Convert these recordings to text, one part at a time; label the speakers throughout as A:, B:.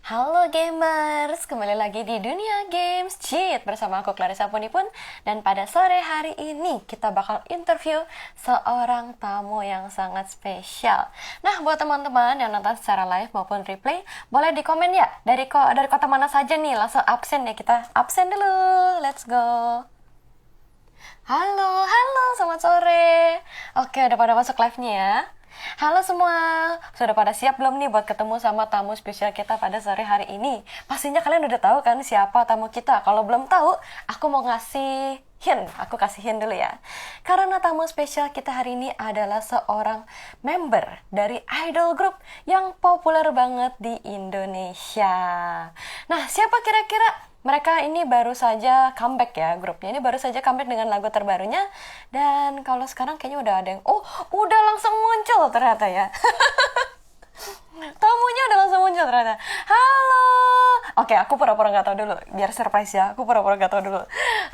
A: Halo gamers, kembali lagi di Dunia Games Cheat bersama aku Clarissa Punipun. Dan pada sore hari ini kita bakal interview seorang tamu yang sangat spesial. Nah, buat teman-teman yang nonton secara live maupun replay, boleh di komen ya dari kota mana saja nih. Langsung absen ya, kita absen dulu. Let's go. Halo, halo, selamat sore. Oke, udah pada masuk live-nya ya. Halo semua, sudah pada siap belum nih buat ketemu sama tamu spesial kita pada sore hari ini? Pastinya kalian udah tahu kan siapa tamu kita. Kalau belum tahu, aku mau ngasih hint. Aku kasih hint dulu ya. Karena tamu spesial kita hari ini adalah seorang member dari idol group yang populer banget di Indonesia. Nah, siapa kira-kira? Mereka ini baru saja comeback ya, grupnya ini baru saja comeback dengan lagu terbarunya. Dan kalau sekarang kayaknya udah ada yang, oh udah langsung muncul ternyata ya. Tamunya udah langsung muncul ternyata. Halo. Oke, aku pura-pura nggak tahu dulu, biar surprise ya. Aku pura-pura nggak tahu dulu.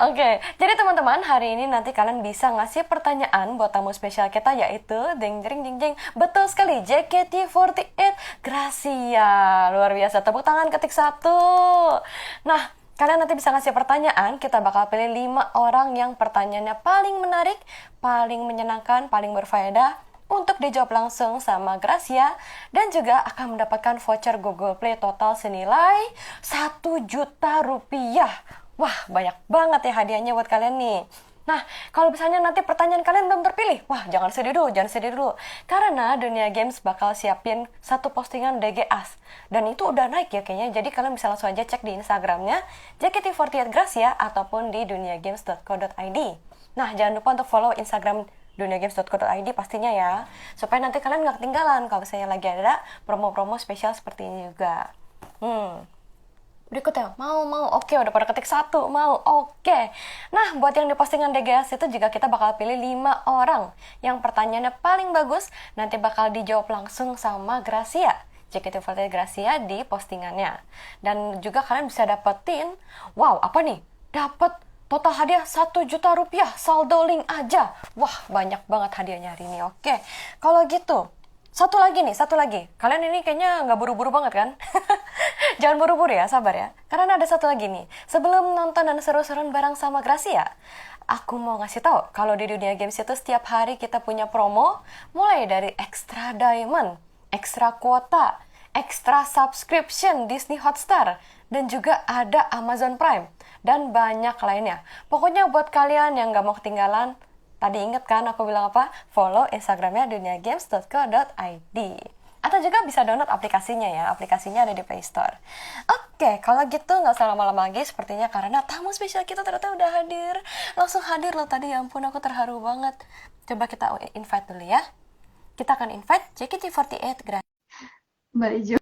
A: Oke, jadi teman-teman hari ini nanti kalian bisa ngasih pertanyaan buat tamu spesial kita yaitu ding jeng jeng jeng. Betul sekali, JKT48 Gracia. Luar biasa, tepuk tangan ketik satu. Nah, kalian nanti bisa ngasih pertanyaan, kita bakal pilih 5 orang yang pertanyaannya paling menarik, paling menyenangkan, paling berfaedah untuk dijawab langsung sama Gracia dan juga akan mendapatkan voucher Google Play total senilai 1 juta rupiah. Wah, banyak banget ya hadiahnya buat kalian nih. Nah, kalau misalnya nanti pertanyaan kalian belum terpilih, wah jangan sedih dulu, jangan sedih dulu. Karena Dunia Games bakal siapin satu postingan DGAS. Dan itu udah naik ya kayaknya, jadi kalian bisa langsung aja cek di Instagramnya JKT48 Gracia ataupun di duniagames.co.id. Nah, jangan lupa untuk follow Instagram duniagames.co.id pastinya ya, supaya nanti kalian nggak ketinggalan kalau misalnya lagi ada promo-promo spesial seperti ini juga. Berikutnya, oke, udah pada ketik satu, oke. Nah, buat yang di postingan DGS itu juga kita bakal pilih 5 orang yang pertanyaannya paling bagus, nanti bakal dijawab langsung sama Gracia, JKT48 Gracia di postingannya. Dan juga kalian bisa dapetin, wow, apa nih? Dapat total hadiah 1 juta rupiah, saldo link aja. Wah, banyak banget hadiahnya hari ini, oke. Kalau gitu, satu lagi. Kalian ini kayaknya nggak buru-buru banget kan? Jangan buru-buru ya, sabar ya. Karena ada satu lagi nih. Sebelum nonton dan seru-seruan bareng sama Gracia, aku mau ngasih tahu kalau di Dunia Games itu setiap hari kita punya promo, mulai dari extra diamond, extra kuota, extra subscription Disney Hotstar, dan juga ada Amazon Prime, dan banyak lainnya. Pokoknya buat kalian yang nggak mau ketinggalan, tadi inget kan aku bilang apa? Follow Instagramnya duniagames.co.id. Atau juga bisa download aplikasinya ya. Aplikasinya ada di Play Store. Oke, kalau gitu nggak usah lama-lama lagi sepertinya karena tamu spesial kita ternyata udah hadir. Langsung hadir loh tadi, ya ampun aku terharu banget. Coba kita invite dulu ya. Kita akan invite JKT48 Gracia.
B: Mbak Jo.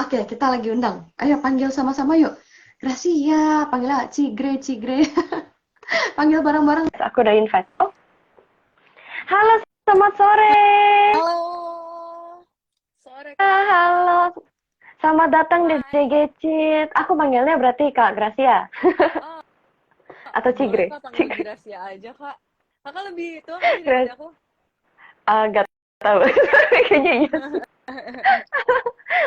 B: Oke, kita lagi undang. Ayo panggil sama-sama yuk. Gracia, panggilnya Cigre, Cigre. Panggil bareng-bareng.
A: Aku udah invite. Oh, halo, selamat sore.
C: Halo, sore Kak.
A: Halo, selamat datang di
C: Hai.
A: JG Cheat. Aku panggilnya berarti Kak Gracia
C: Oh,
A: atau
C: boleh
A: Cigre.
C: Kak panggil
A: Cigre.
C: Gracia aja Kak. Kakak lebih tua nggak sih daripada aku?
A: Gak tahu. Kayaknya iya.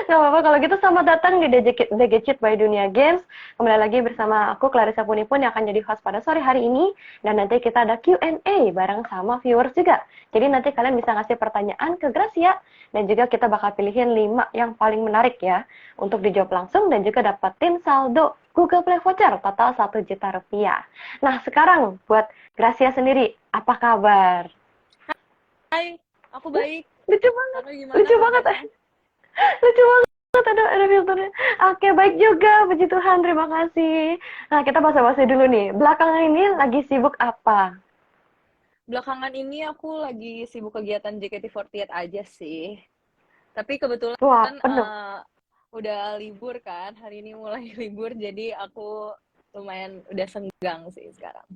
A: Gak apa-apa kalau gitu, selamat datang di DG Cheat by Dunia Games. Kembali lagi bersama aku Clarissa Punipun yang akan jadi host pada sore hari ini. Dan nanti kita ada Q&A bareng sama viewers juga. Jadi nanti kalian bisa ngasih pertanyaan ke Gracia. Dan juga kita bakal pilihin 5 yang paling menarik ya, untuk dijawab langsung dan juga dapetin saldo Google Play Voucher total 1 juta rupiah. Nah sekarang buat Gracia sendiri, apa kabar?
C: Hai, aku baik.
A: Lucu banget,
C: Kakak gimana
A: lucu banget.
C: kabarnya?
A: Lucu banget, ada filternya. Oke, baik juga, puji Tuhan, terima kasih. Nah, kita basa-basi dulu nih. Belakangan ini lagi sibuk apa?
C: Belakangan ini aku lagi sibuk kegiatan JKT48 aja sih. Tapi kebetulan
A: Wah, penuh.
C: udah libur kan. Hari ini mulai libur, jadi aku lumayan udah senggang sih sekarang.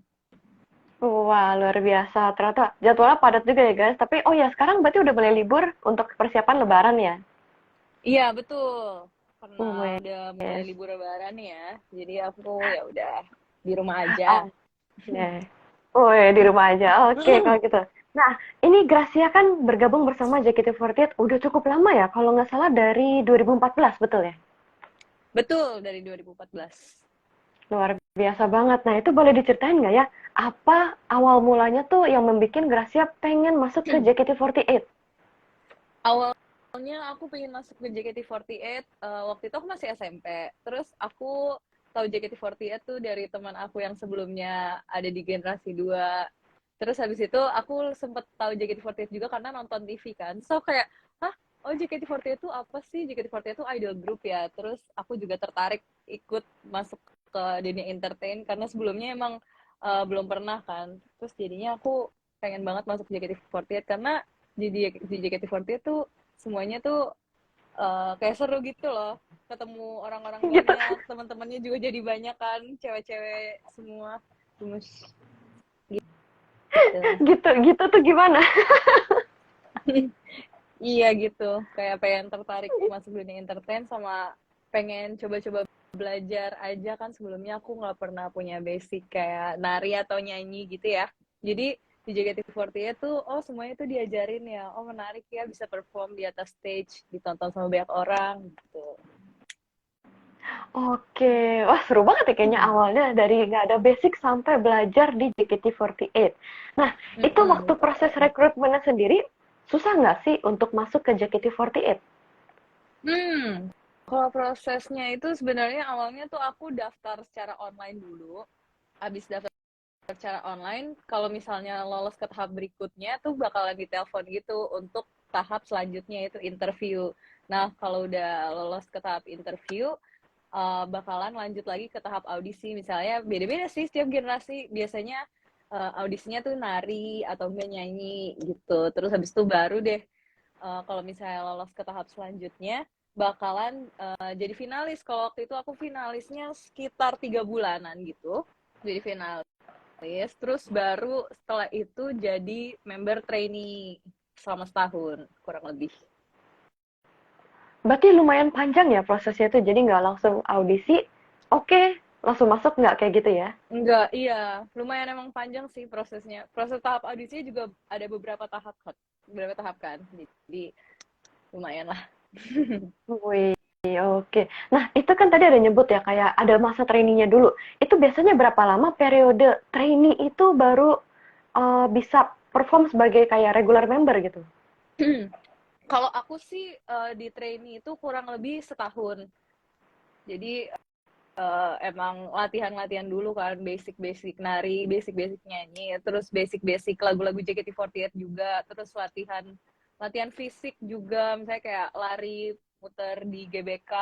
A: Wah, luar biasa. Ternyata jadwalnya padat juga ya, guys. Tapi, oh ya, sekarang berarti udah mulai libur untuk persiapan lebaran ya?
C: Iya, betul. Karena
A: Oh,
C: udah mulai
A: yes.
C: libur lebaran ya. Jadi aku ya udah di rumah aja.
A: Oke. Oh ya, di rumah aja. Oke, kalau gitu. Nah, ini Gracia kan bergabung bersama JKT48 udah cukup lama ya, kalau nggak salah dari 2014, betul ya?
C: Betul, dari 2014.
A: Luar biasa banget. Nah, itu boleh diceritain nggak ya, apa awal mulanya tuh yang membuat Gracia pengen masuk ke JKT48?
C: Awalnya aku pengen masuk ke JKT48, waktu itu aku masih SMP. Terus aku tahu JKT48 tuh dari teman aku yang sebelumnya ada di generasi 2. Terus habis itu aku sempet tahu JKT48 juga karena nonton TV kan. So kayak, hah? Oh JKT48 itu apa sih? JKT48 itu idol group ya. Terus aku juga tertarik ikut masuk ke dunia entertain karena sebelumnya emang belum pernah kan. Terus jadinya aku pengen banget masuk JKT48 karena di JKT48 tuh semuanya tuh kayak seru gitu loh. Ketemu orang-orang
A: Gitu,
C: banyak, teman-temannya juga jadi banyak kan, cewek-cewek semua. Gemes gitu.
A: gitu, gitu tuh gimana?
C: Iya gitu, kayak pengen tertarik masuk dunia entertain sama pengen coba-coba belajar aja kan sebelumnya aku nggak pernah punya basic kayak nari atau nyanyi gitu ya. Jadi di JKT48 tuh oh semuanya tuh diajarin ya, oh menarik ya bisa perform di atas stage, ditonton sama banyak orang gitu.
A: Oke, wah seru banget ya kayaknya
C: Hmm.
A: awalnya dari nggak ada basic sampai belajar di JKT48. Nah, itu waktu proses
C: Betul.
A: rekrutmennya sendiri, susah nggak sih untuk masuk ke JKT48?
C: Kalau prosesnya itu sebenarnya awalnya tuh aku daftar secara online dulu. Habis daftar secara online, kalau misalnya lolos ke tahap berikutnya tuh bakalan ditelepon gitu untuk tahap selanjutnya itu interview. Nah, kalau udah lolos ke tahap interview, bakalan lanjut lagi ke tahap audisi. Misalnya beda-beda sih setiap generasi. Biasanya audisinya tuh nari atau enggak nyanyi gitu. Terus habis itu baru deh kalau misalnya lolos ke tahap selanjutnya bakalan jadi finalis. Kalau waktu itu aku finalisnya sekitar 3 bulanan gitu. Jadi finalis, terus baru setelah itu jadi member trainee selama setahun kurang lebih.
A: Berarti lumayan panjang ya prosesnya itu, jadi nggak langsung audisi, oke, langsung masuk nggak kayak gitu ya?
C: Enggak, iya, lumayan emang panjang sih prosesnya. Proses tahap audisinya juga ada beberapa tahap kan, jadi lumayan lah.
A: Wih, oke. Nah, itu kan tadi ada nyebut ya, kayak ada masa trainee-nya dulu. Itu biasanya berapa lama periode trainee itu baru bisa perform sebagai kayak regular member gitu?
C: Kalau aku sih di trainee itu kurang lebih setahun. Jadi emang latihan-latihan dulu kan, basic-basic nari, basic-basic nyanyi, terus basic-basic lagu-lagu JKT48 juga, terus latihan latihan fisik juga, misalnya kayak lari, muter di GBK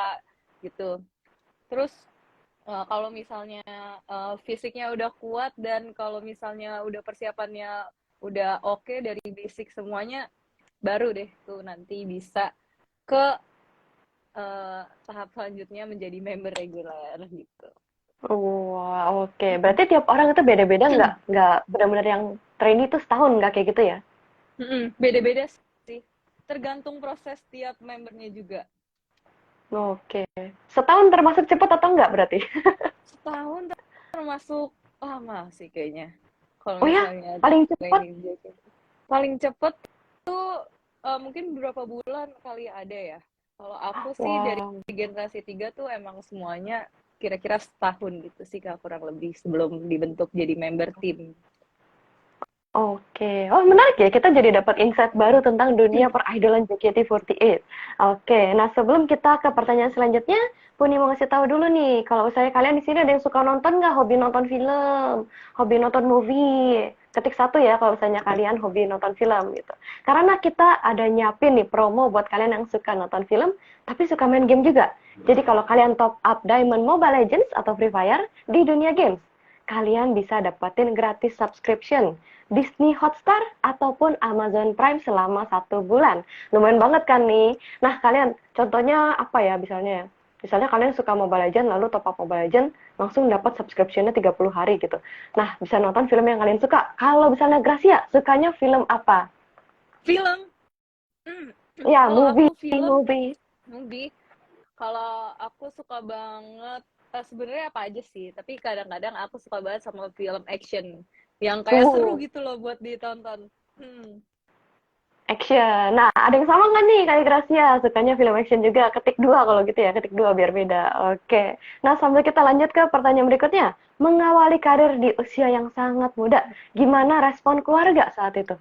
C: gitu. Terus kalau misalnya fisiknya udah kuat dan kalau misalnya udah persiapannya udah oke dari basic semuanya, baru deh tuh nanti bisa ke tahap selanjutnya menjadi member reguler gitu.
A: Wah, oke. Berarti tiap orang itu beda-beda nggak benar-benar yang trainee itu setahun nggak kayak gitu ya?
C: Beda-beda sih. Tergantung proses tiap membernya juga.
A: Oke. Setahun termasuk cepat atau enggak berarti?
C: Setahun termasuk lama sih kayaknya. Kalau
A: Oh ya,
C: misalnya
A: paling cepat.
C: training gitu. Paling cepet tuh mungkin beberapa bulan kali ada ya. Kalau aku sih dari
A: Wow.
C: generasi 3 tuh emang semuanya kira-kira setahun gitu sih Kak, kurang lebih sebelum dibentuk jadi member tim.
A: Oke, oh menarik ya, kita jadi dapat insight baru tentang dunia peridolan JKT48. Oke, nah sebelum kita ke pertanyaan selanjutnya, Puni mau ngasih tahu dulu nih, kalau misalnya kalian di sini ada yang suka nonton nggak, hobi nonton film, hobi nonton movie, ketik satu ya kalau misalnya kalian hobi nonton film gitu. Karena kita ada nyiapin nih promo buat kalian yang suka nonton film, tapi suka main game juga. Jadi kalau kalian top up Diamond Mobile Legends atau Free Fire di dunia games, kalian bisa dapetin gratis subscription Disney Hotstar ataupun Amazon Prime selama 1 bulan. Lumayan banget kan nih. Nah, kalian contohnya apa ya misalnya ya? Misalnya kalian suka Mobile Legends lalu top up Mobile Legends langsung dapat subscription-nya 30 hari gitu. Nah, bisa nonton film yang kalian suka. Kalau misalnya Gracia, sukanya film apa?
C: Film. Hmm.
A: Ya,
C: Kalau
A: movie,
C: aku film,
A: movie.
C: movie. Kalau aku suka banget, sebenarnya apa aja sih. Tapi kadang-kadang aku suka banget sama film action yang kayak seru
A: Uh,
C: gitu loh buat ditonton. Hmm.
A: Action. Nah, ada yang sama nggak nih kayak Gracia? Sukanya film action juga. Ketik dua kalau gitu ya, ketik dua biar beda. Oke. Nah, sambil kita lanjut ke pertanyaan berikutnya. Mengawali karir di usia yang sangat muda, gimana respon keluarga saat itu?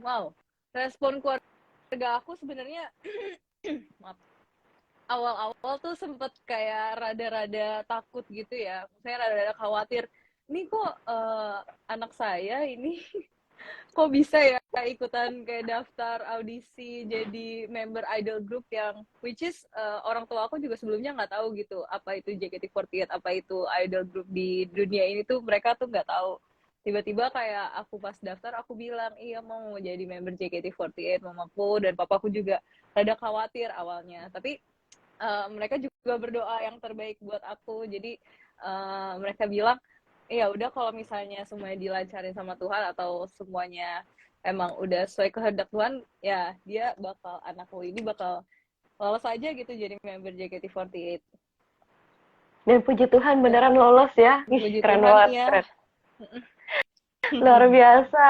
C: Wow, respon keluarga aku sebenarnya maaf, awal-awal tuh sempet kayak rada-rada takut gitu ya. Saya rada-rada khawatir. Ini kok anak saya ini kok bisa ya ikutan kayak daftar audisi jadi member idol group yang which is orang tua aku juga sebelumnya nggak tahu gitu apa itu JKT48, apa itu idol group di dunia ini tuh mereka tuh nggak tahu. Tiba-tiba kayak aku pas daftar aku bilang iya mau jadi member JKT48, mamaku dan papaku juga rada khawatir awalnya, tapi mereka juga berdoa yang terbaik buat aku. Jadi mereka bilang ya udah kalau misalnya semuanya dilancarin sama Tuhan atau semuanya emang udah sesuai kehendak Tuhan, ya dia bakal, anakku ini bakal lolos aja gitu jadi member JKT48.
A: Dan puji Tuhan
C: Dan
A: beneran lolos ya. Ih,
C: puji
A: keren
C: Tuhan
A: banget,
C: ya.
A: keren. Luar biasa.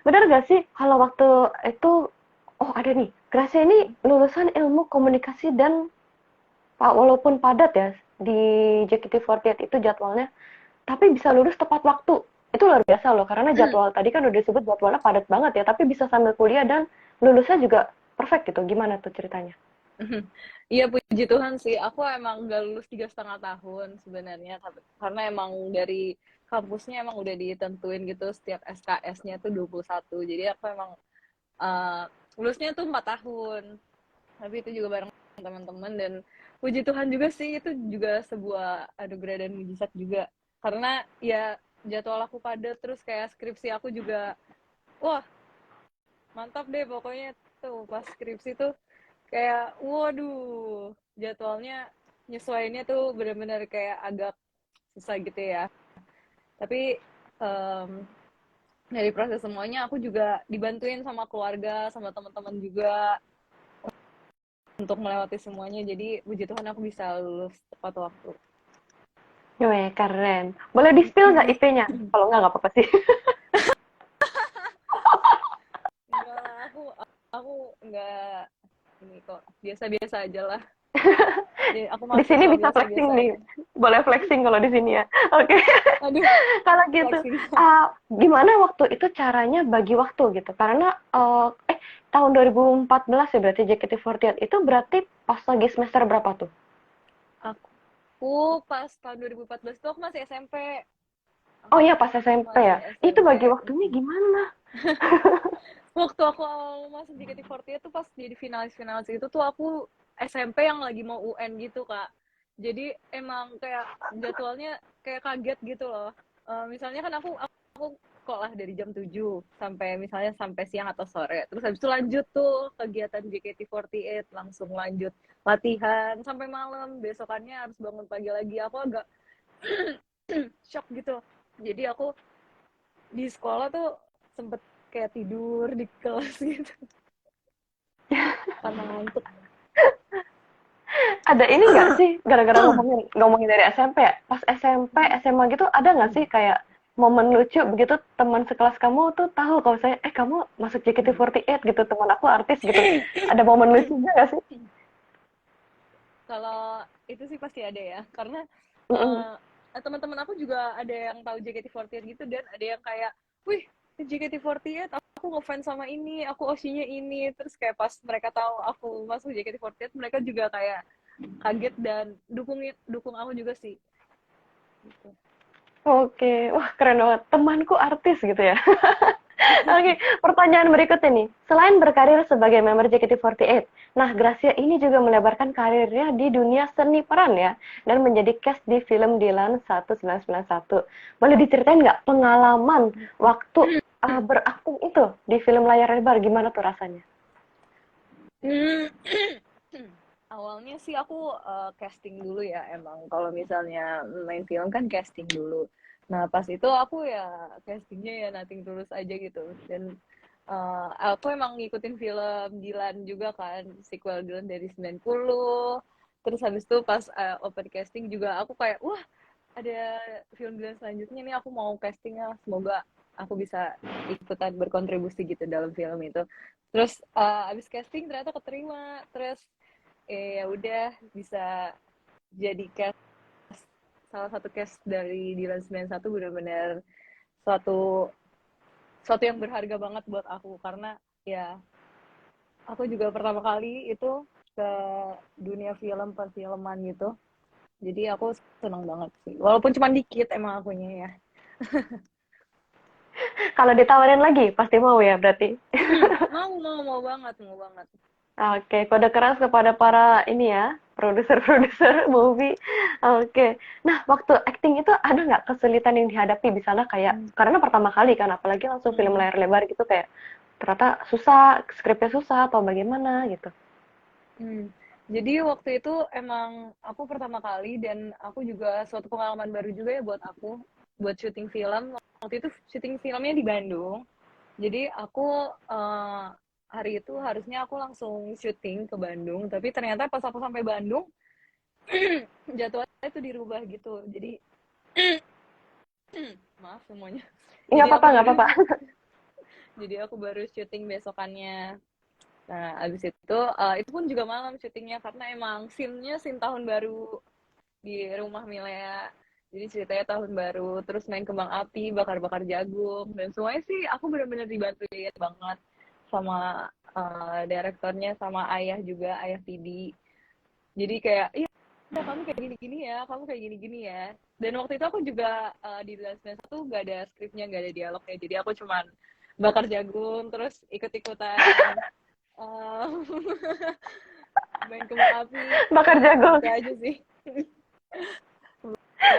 A: Bener gak sih kalau waktu itu, oh ada nih, Gracia ini lulusan ilmu komunikasi dan walaupun padat ya di JKT48 itu jadwalnya, tapi bisa lulus tepat waktu. Itu luar biasa loh, karena jadwal tadi kan udah disebut jadwalnya padat banget ya, tapi bisa sambil kuliah dan lulusnya juga perfect gitu. Gimana tuh ceritanya?
C: Iya puji Tuhan sih, aku emang gak lulus 3,5 tahun sebenarnya, karena emang dari kampusnya emang udah ditentuin gitu setiap SKS-nya tuh 21. Jadi aku emang uh, lulusnya tuh 4 tahun, tapi itu juga bareng teman-teman. Dan puji Tuhan juga sih, itu juga sebuah anugerah dan mujizat juga, karena ya jadwal aku padat, terus kayak skripsi aku juga wah mantap deh pokoknya. Tuh pas skripsi tuh kayak waduh, jadwalnya nyesuainya tuh benar-benar kayak agak susah gitu ya, tapi um, dari proses semuanya aku juga dibantuin sama keluarga sama teman-teman juga untuk melewati semuanya. Jadi puji Tuhan aku bisa lulus tepat waktu.
A: Weh, keren. Boleh di-spill nggak IP-nya? Kalau nggak apa-apa sih.
C: Enggak lah, aku enggak ini kok, biasa-biasa aja lah. Jadi aku
A: Di sini
C: mahasiswa
A: bisa
C: biasa-biasa
A: flexing nih.
C: aja.
A: Boleh flexing kalau di sini ya. Oke.
C: Aduh,
A: Kalau gitu,
C: flexing.
A: gimana waktu itu caranya bagi waktu gitu? Karena tahun 2014 ya berarti JKT48 itu berarti pas lagi semester berapa tuh?
C: Aku pas tahun 2014 tuh aku masih SMP.
A: Oh
C: Aku
A: iya pas SMP
C: masih
A: ya. Itu
C: SMP.
A: bagi waktunya gimana?
C: Waktu aku awal masuk JKT48 tuh pas jadi finalis-finalis itu tuh aku SMP yang lagi mau UN gitu, Kak. Jadi emang kayak jadwalnya kayak kaget gitu loh. Misalnya kan aku sekolah dari jam 7 sampai misalnya sampai siang atau sore. Terus habis itu lanjut tuh kegiatan JKT48, langsung lanjut latihan sampai malam. Besokannya harus bangun pagi lagi. Aku agak shock gitu. Jadi aku di sekolah tuh sempet kayak tidur di kelas gitu karena ngantuk.
A: Ada ini nggak sih gara-gara ngomongin ngomongin dari SMP ya? Pas SMP, SMA gitu ada nggak sih kayak momen lucu begitu teman sekelas kamu tuh tahu kalau saya kamu masuk JKT48 gitu, teman aku artis gitu. Ada momen lucu juga nggak sih?
C: Kalau itu sih pasti ada ya, karena
A: Mm-mm.
C: teman-teman aku juga ada yang tahu JKT48 gitu, dan ada yang kayak, wih JKT48 aku ngefans sama ini, aku osinya ini. Terus kayak pas mereka tahu aku masuk JKT48 mereka juga kayak kaget dan dukung aku juga sih gitu.
A: Oke, wah keren banget. Temanku artis gitu ya. Oke, pertanyaan berikutnya nih. Selain berkarir sebagai member JKT48, nah Gracia ini juga melebarkan karirnya di dunia seni peran ya, dan menjadi cast di film Dilan 1991. Boleh diceritain nggak pengalaman waktu berakting itu di film layar lebar, gimana tuh rasanya?
C: Awalnya sih aku casting dulu ya, emang kalau misalnya main film kan casting dulu. Nah pas itu aku ya castingnya ya nating tulus aja gitu, dan aku emang ngikutin film Dilan juga kan, sequel Dilan dari 90. Terus habis itu pas open casting juga aku kayak wah ada film Dilan selanjutnya nih, aku mau castingnya, semoga aku bisa ikutan berkontribusi gitu dalam film itu. Terus abis casting ternyata keterima, terus ya udah bisa jadi cast, salah satu cast dari Dilan 91. Benar-benar suatu suatu yang berharga banget buat aku, karena ya aku juga pertama kali itu ke dunia film perfilman gitu. Jadi aku seneng banget sih. Walaupun cuma dikit emang akunya ya.
A: Kalau ditawarin lagi, pasti mau ya berarti.
C: Mau banget, mau banget.
A: Oke, kode keras kepada para ini ya, produser-produser movie. Oke. Nah, waktu acting itu ada nggak kesulitan yang dihadapi di sana kayak karena pertama kali kan, apalagi langsung film
C: Hmm.
A: layar lebar gitu kayak ternyata susah, skripnya susah atau bagaimana gitu.
C: Hmm. Jadi waktu itu emang aku pertama kali, dan aku juga suatu pengalaman baru juga ya buat aku, buat syuting film. Waktu itu syuting filmnya di Bandung. Jadi aku hari itu harusnya aku langsung syuting ke Bandung, tapi ternyata pas aku sampai Bandung jadwalnya itu dirubah gitu. Jadi maaf semuanya.
A: Nggak
C: Jadi
A: apa-apa,
C: aku
A: nggak
C: baru
A: apa-apa.
C: jadi aku baru syuting besokannya. Nah, abis itu pun juga malam syutingnya, karena emang scene-nya scene tahun baru di rumah Milea. Jadi ceritanya tahun baru, terus main kembang api, bakar-bakar jagung, dan semuanya sih aku benar-benar dibantuin banget sama direktornya, sama ayah juga, ayah Tidi. Jadi kayak, iya, kamu kayak gini-gini ya, kamu kayak gini-gini ya. Dan waktu itu aku juga di Dilan 91 gak ada skripnya, gak ada dialognya. Jadi aku cuman bakar jagung, terus ikut-ikutan eh, main kembang api.
A: Bakar
C: Udah,
A: jagung.
C: gitu aja sih.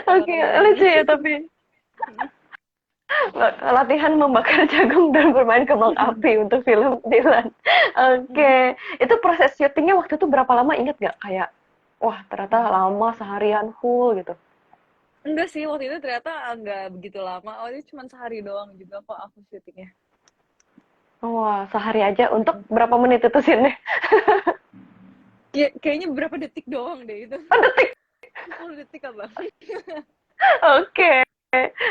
A: Oke,
C: Bakar-bakar jagung.
A: lucu ya tapi latihan membakar jagung dan bermain kembang api untuk film Dylan. Oke, itu proses syutingnya waktu itu berapa lama inget nggak? Kayak, wah ternyata lama seharian full gitu.
C: Enggak sih, waktu itu ternyata enggak begitu lama. Oh, itu cuma sehari doang juga kok aku syutingnya.
A: Wah, sehari aja untuk berapa menit itu scene-nya?
C: Ya, kayaknya berapa detik doang deh itu. 10 detik apa?
A: Oke,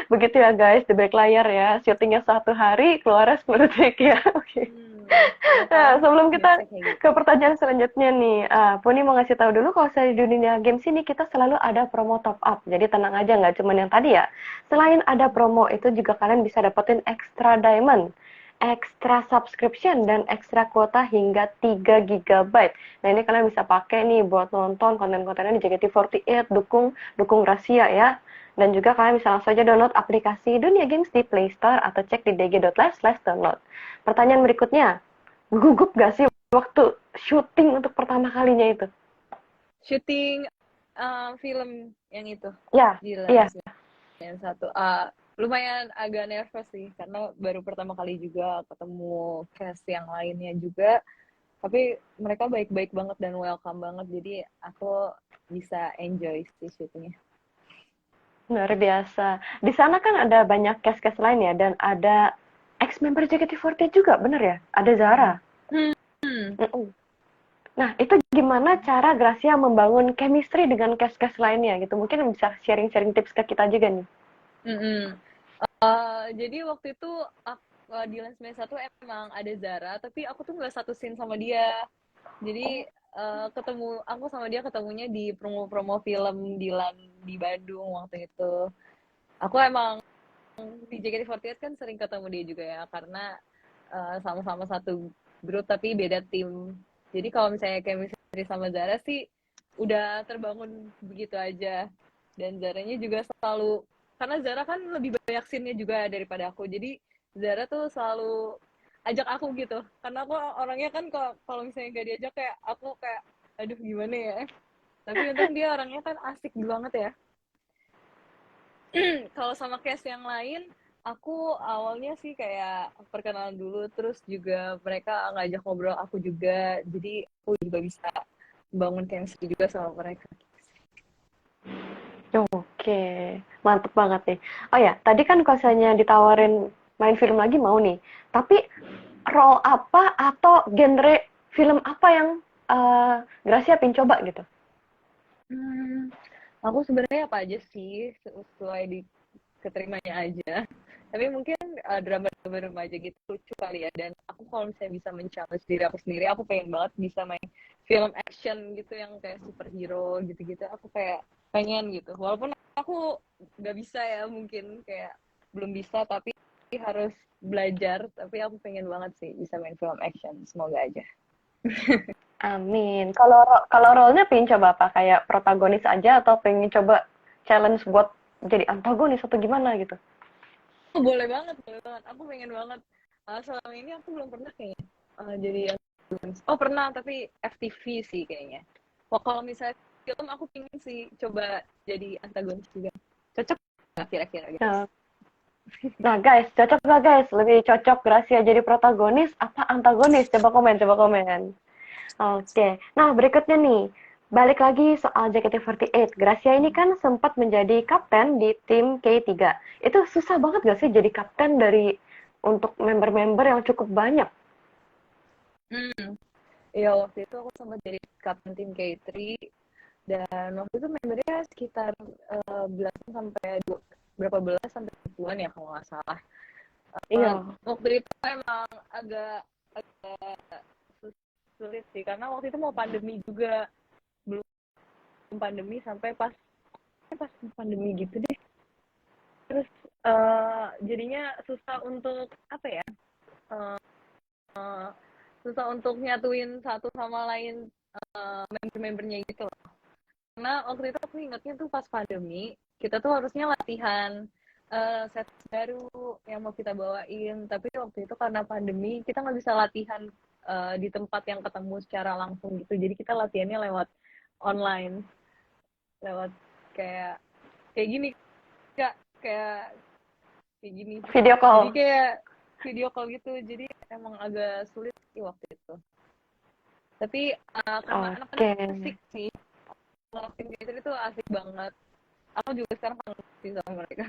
A: begitu ya guys, di balik layar ya. Syutingnya 1 hari, keluarnya 10 detik ya. Oke.
C: Ternyata
A: Nah, sebelum kita
C: biasa kayak
A: ke
C: gitu.
A: pertanyaan selanjutnya nih, Puni mau ngasih tahu dulu kalau saya di dunia games ini kita selalu ada promo top up. Jadi tenang aja, nggak cuma yang tadi ya. Selain ada promo itu juga kalian bisa dapetin extra diamond, extra subscription, dan extra kuota hingga 3 GB. Nah ini kalian bisa pakai nih buat nonton konten-kontennya di JKT48, dukung Gracia ya. Dan juga kalian bisa langsung aja download aplikasi Dunia Games di Play Store atau cek di dg.live/download. Pertanyaan berikutnya, gugup gak sih waktu syuting untuk pertama kalinya itu?
C: Syuting film yang itu
A: Ya,
C: di
A: iya.
C: yang satu. Lumayan agak nervous sih, karena baru pertama kali juga ketemu cast yang lainnya juga. Tapi mereka baik-baik banget dan welcome banget, jadi aku bisa enjoy sih syutingnya.
A: Luar biasa. Di sana kan ada banyak cast-cast lain ya, dan ada ex-member JKT48 juga, bener ya? Ada Zara.
C: Hmm.
A: Mm-mm. Nah, itu gimana cara Gracia membangun chemistry dengan cast-cast lainnya gitu? Mungkin bisa sharing-sharing tips ke kita juga nih.
C: Jadi waktu itu di Lens 91 emang ada Zara, tapi aku tuh nggak satu scene sama dia. Jadi aku sama dia ketemunya di promo-promo film Dilan di Bandung waktu itu. Aku emang di JKT48 kan sering ketemu dia juga ya, karena sama-sama satu grup tapi beda tim. Jadi kalau misalnya chemistry sama Zara sih udah terbangun begitu aja. Dan Zaranya juga selalu, karena Zara kan lebih banyak scene-nya juga daripada aku. Jadi Zara tuh selalu ajak aku gitu. Karena aku orangnya kan kalau misalnya gak diajak, kayak aku kayak aduh gimana ya. Tapi untung dia orangnya kan asik banget ya. Kalau sama cast yang lain, aku awalnya sih kayak perkenalan dulu, terus juga mereka ngajak ngobrol aku juga, jadi aku juga bisa bangun chemistry juga sama mereka.
A: Oke, mantep banget nih. Oh ya, tadi kan kalau misalnya ditawarin main film lagi mau nih. Tapi role apa atau genre film apa yang Gracia pengen coba gitu?
C: Aku sebenarnya apa aja sih sesuai di keterimanya aja. Tapi mungkin drama-drama remaja gitu lucu kali ya. Dan aku kalau misalnya bisa men-challenge diri aku sendiri, aku pengen banget bisa main film action gitu yang kayak superhero gitu-gitu. Aku kayak pengen gitu. Walaupun aku nggak bisa ya, mungkin kayak belum bisa, tapi harus belajar. Tapi aku pengen banget sih bisa main film action. Semoga aja.
A: Amin. Kalau role-nya pengen coba apa? Kayak protagonis aja atau pengen coba challenge buat jadi antagonis atau gimana gitu?
C: Oh, boleh banget, boleh banget. Aku pengen banget. Selama ini aku belum pernah kayaknya jadi oh pernah tapi FTV sih kayaknya. Wah, kalau misalnya film aku pengen sih coba jadi antagonis juga. Cocok nggak kira-kira guys?
A: Nah, nah guys, cocok nggak guys? Lebih cocok Gracia jadi protagonis apa antagonis? Coba komen, coba komen. Oke, nah berikutnya nih, balik lagi soal JKT48. Gracia ini kan sempat menjadi kapten di tim K3. Itu susah banget gak sih jadi kapten dari untuk member-member yang cukup banyak?
C: Hmm. Ya waktu itu aku sempat jadi kapten tim K3 dan waktu itu membernya sekitar belasan sampai berapa belas sampai 20-an ya kalau nggak salah.
A: Iya.
C: Waktu itu emang agak sulit sih karena waktu itu mau pandemi juga, belum pandemi sampai pas pandemi gitu deh. Terus jadinya susah untuk apa ya, uh, susah untuk nyatuin satu sama lain member-membernya gitu loh. Karena waktu itu aku ingatnya tuh pas pandemi kita tuh harusnya latihan set baru yang mau kita bawain, tapi waktu itu karena pandemi kita nggak bisa latihan di tempat yang ketemu secara langsung gitu, jadi kita latihannya lewat online, lewat kayak kayak gini kak, kayak kayak gini,
A: Video
C: jadi
A: call.
C: kayak video call gitu, jadi emang agak sulit sih waktu itu. Tapi karena anak-anak
A: Oke.
C: asik sih, tim itu asik banget, aku juga sekarang kangen sih sama mereka.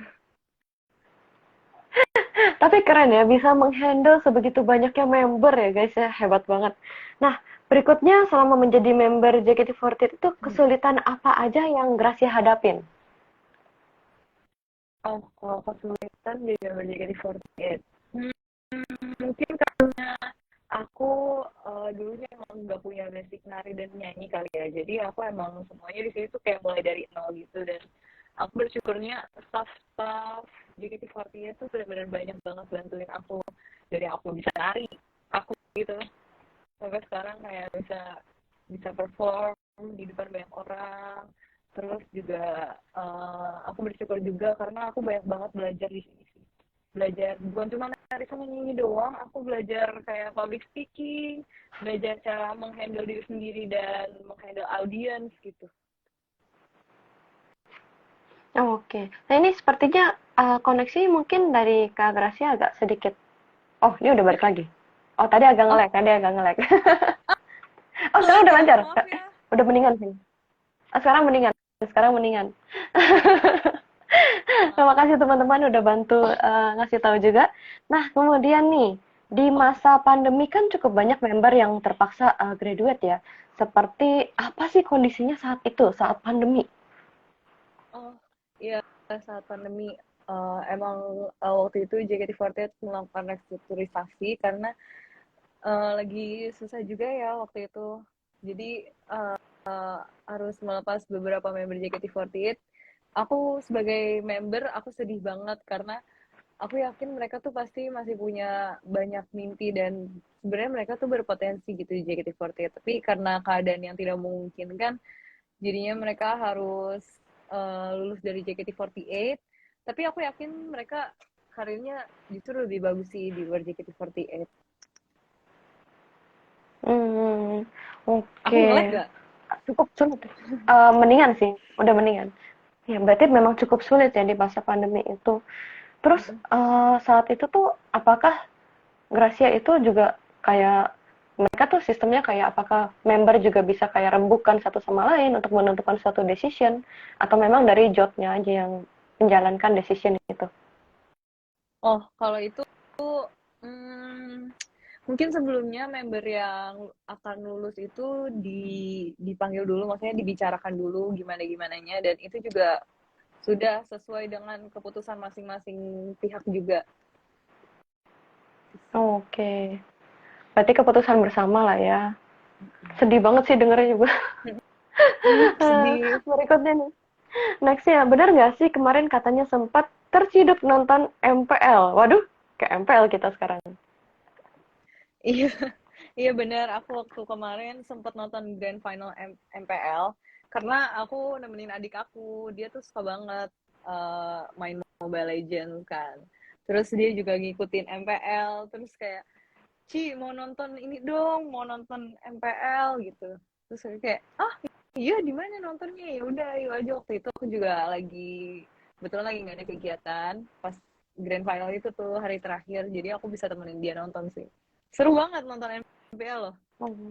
A: Tapi keren ya, bisa menghandle sebegitu banyaknya member ya guys ya, hebat banget. Nah, berikutnya selama menjadi member JKT48 itu kesulitan apa aja yang Gracia hadapin?
C: Oh, kalau kesulitan di member JKT48, mungkin karena aku dulunya emang nggak punya basic nari dan nyanyi kali ya, jadi aku emang semuanya di sini tuh kayak mulai dari nol gitu. Dan aku bersyukurnya staff JKT48 tuh benar-benar banyak banget bantuin aku, dari aku bisa nari, aku gitu, sampai sekarang kayak bisa bisa perform di depan banyak orang. Terus juga aku bersyukur juga karena aku banyak banget belajar di sini sih, belajar bukan cuma nari sama nyanyi doang, aku belajar kayak public speaking, belajar cara menghandle diri sendiri dan menghandle audience gitu.
A: Oke, nah ini sepertinya koneksi mungkin dari Kak Gracia agak sedikit. Oh, ini udah balik lagi. Oh,
C: Oh,
A: tadi agak nge-lag. Oh, sekarang
C: ngelag
A: udah
C: ya,
A: lancar.
C: maaf ya.
A: Udah mendingan sih. Oh, sekarang mendingan. Terima kasih teman-teman udah bantu ngasih tahu juga. Nah, kemudian nih, di masa pandemi kan cukup banyak member yang terpaksa graduate ya. Seperti apa sih kondisinya saat itu, saat pandemi?
C: Oh iya, saat pandemi emang waktu itu JKT48 melakukan restrukturisasi karena lagi susah juga ya waktu itu. Jadi harus melepas beberapa member JKT48. Aku sebagai member, aku sedih banget karena aku yakin mereka tuh pasti masih punya banyak mimpi dan sebenarnya mereka tuh berpotensi gitu di JKT48. Tapi karena keadaan yang tidak memungkinkan, jadinya mereka harus lulus dari JKT48. Tapi aku yakin mereka karirnya justru lebih bagus sih di luar JKT48.
A: Hmm,
C: Aku
A: oke.
C: nge-lag gak?
A: Cukup sulit. Mendingan sih, udah mendingan. Ya, berarti memang cukup sulit ya di masa pandemi itu. Terus saat itu tuh apakah Gracia itu juga kayak mereka tuh sistemnya kayak apakah member juga bisa kayak rembukan satu sama lain untuk menentukan suatu decision atau memang dari jobnya aja yang menjalankan decision itu?
C: Oh, kalau itu hmm, mungkin sebelumnya member yang akan lulus itu dipanggil dulu, maksudnya dibicarakan dulu gimana gimananya, dan itu juga sudah sesuai dengan keputusan masing-masing pihak juga.
A: Oke. Berarti keputusan bersama lah ya. Sedih banget sih dengernya juga.
C: Sedih.
A: Berikutnya nih. Nextnya, benar nggak sih kemarin katanya sempat terciduk nonton MPL? Waduh, ke MPL kita sekarang.
C: Iya, iya benar. Aku waktu kemarin sempat nonton Grand Final MPL karena aku nemenin adik aku. Dia tuh suka banget main Mobile Legends kan. Terus dia juga ngikutin MPL. Terus kayak, Ci mau nonton ini dong, mau nonton MPL gitu. Terus aku kayak, ah iya di mana nontonnya? Ya udah, ayo aja. Waktu itu aku juga lagi kebetulan lagi nggak ada kegiatan pas Grand Final itu tuh hari terakhir. Jadi aku bisa temenin dia nonton sih. Seru banget nonton MPL loh.
A: Hmm.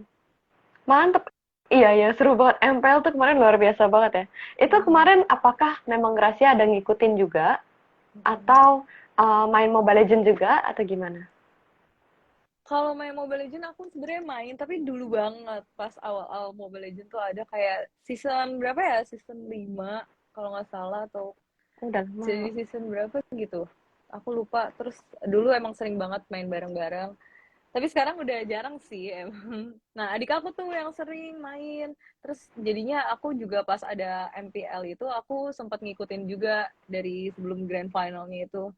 A: Mantep. Iya, ya, seru banget. MPL tuh kemarin luar biasa banget ya. Itu kemarin apakah memang Gracia ada ngikutin juga? Atau main Mobile Legends juga? Atau gimana?
C: Kalau main Mobile Legends aku sebenarnya main, tapi dulu banget pas awal-awal Mobile Legends tuh ada kayak season berapa ya? Season 5 kalau nggak salah, atau
A: Udah
C: jadi
A: lama.
C: season berapa gitu. Aku lupa. Terus dulu emang sering banget main bareng-bareng. Tapi sekarang udah jarang sih emang. Nah, adik aku tuh yang sering main. Terus jadinya aku juga pas ada MPL itu aku sempat ngikutin juga dari sebelum grand finalnya itu.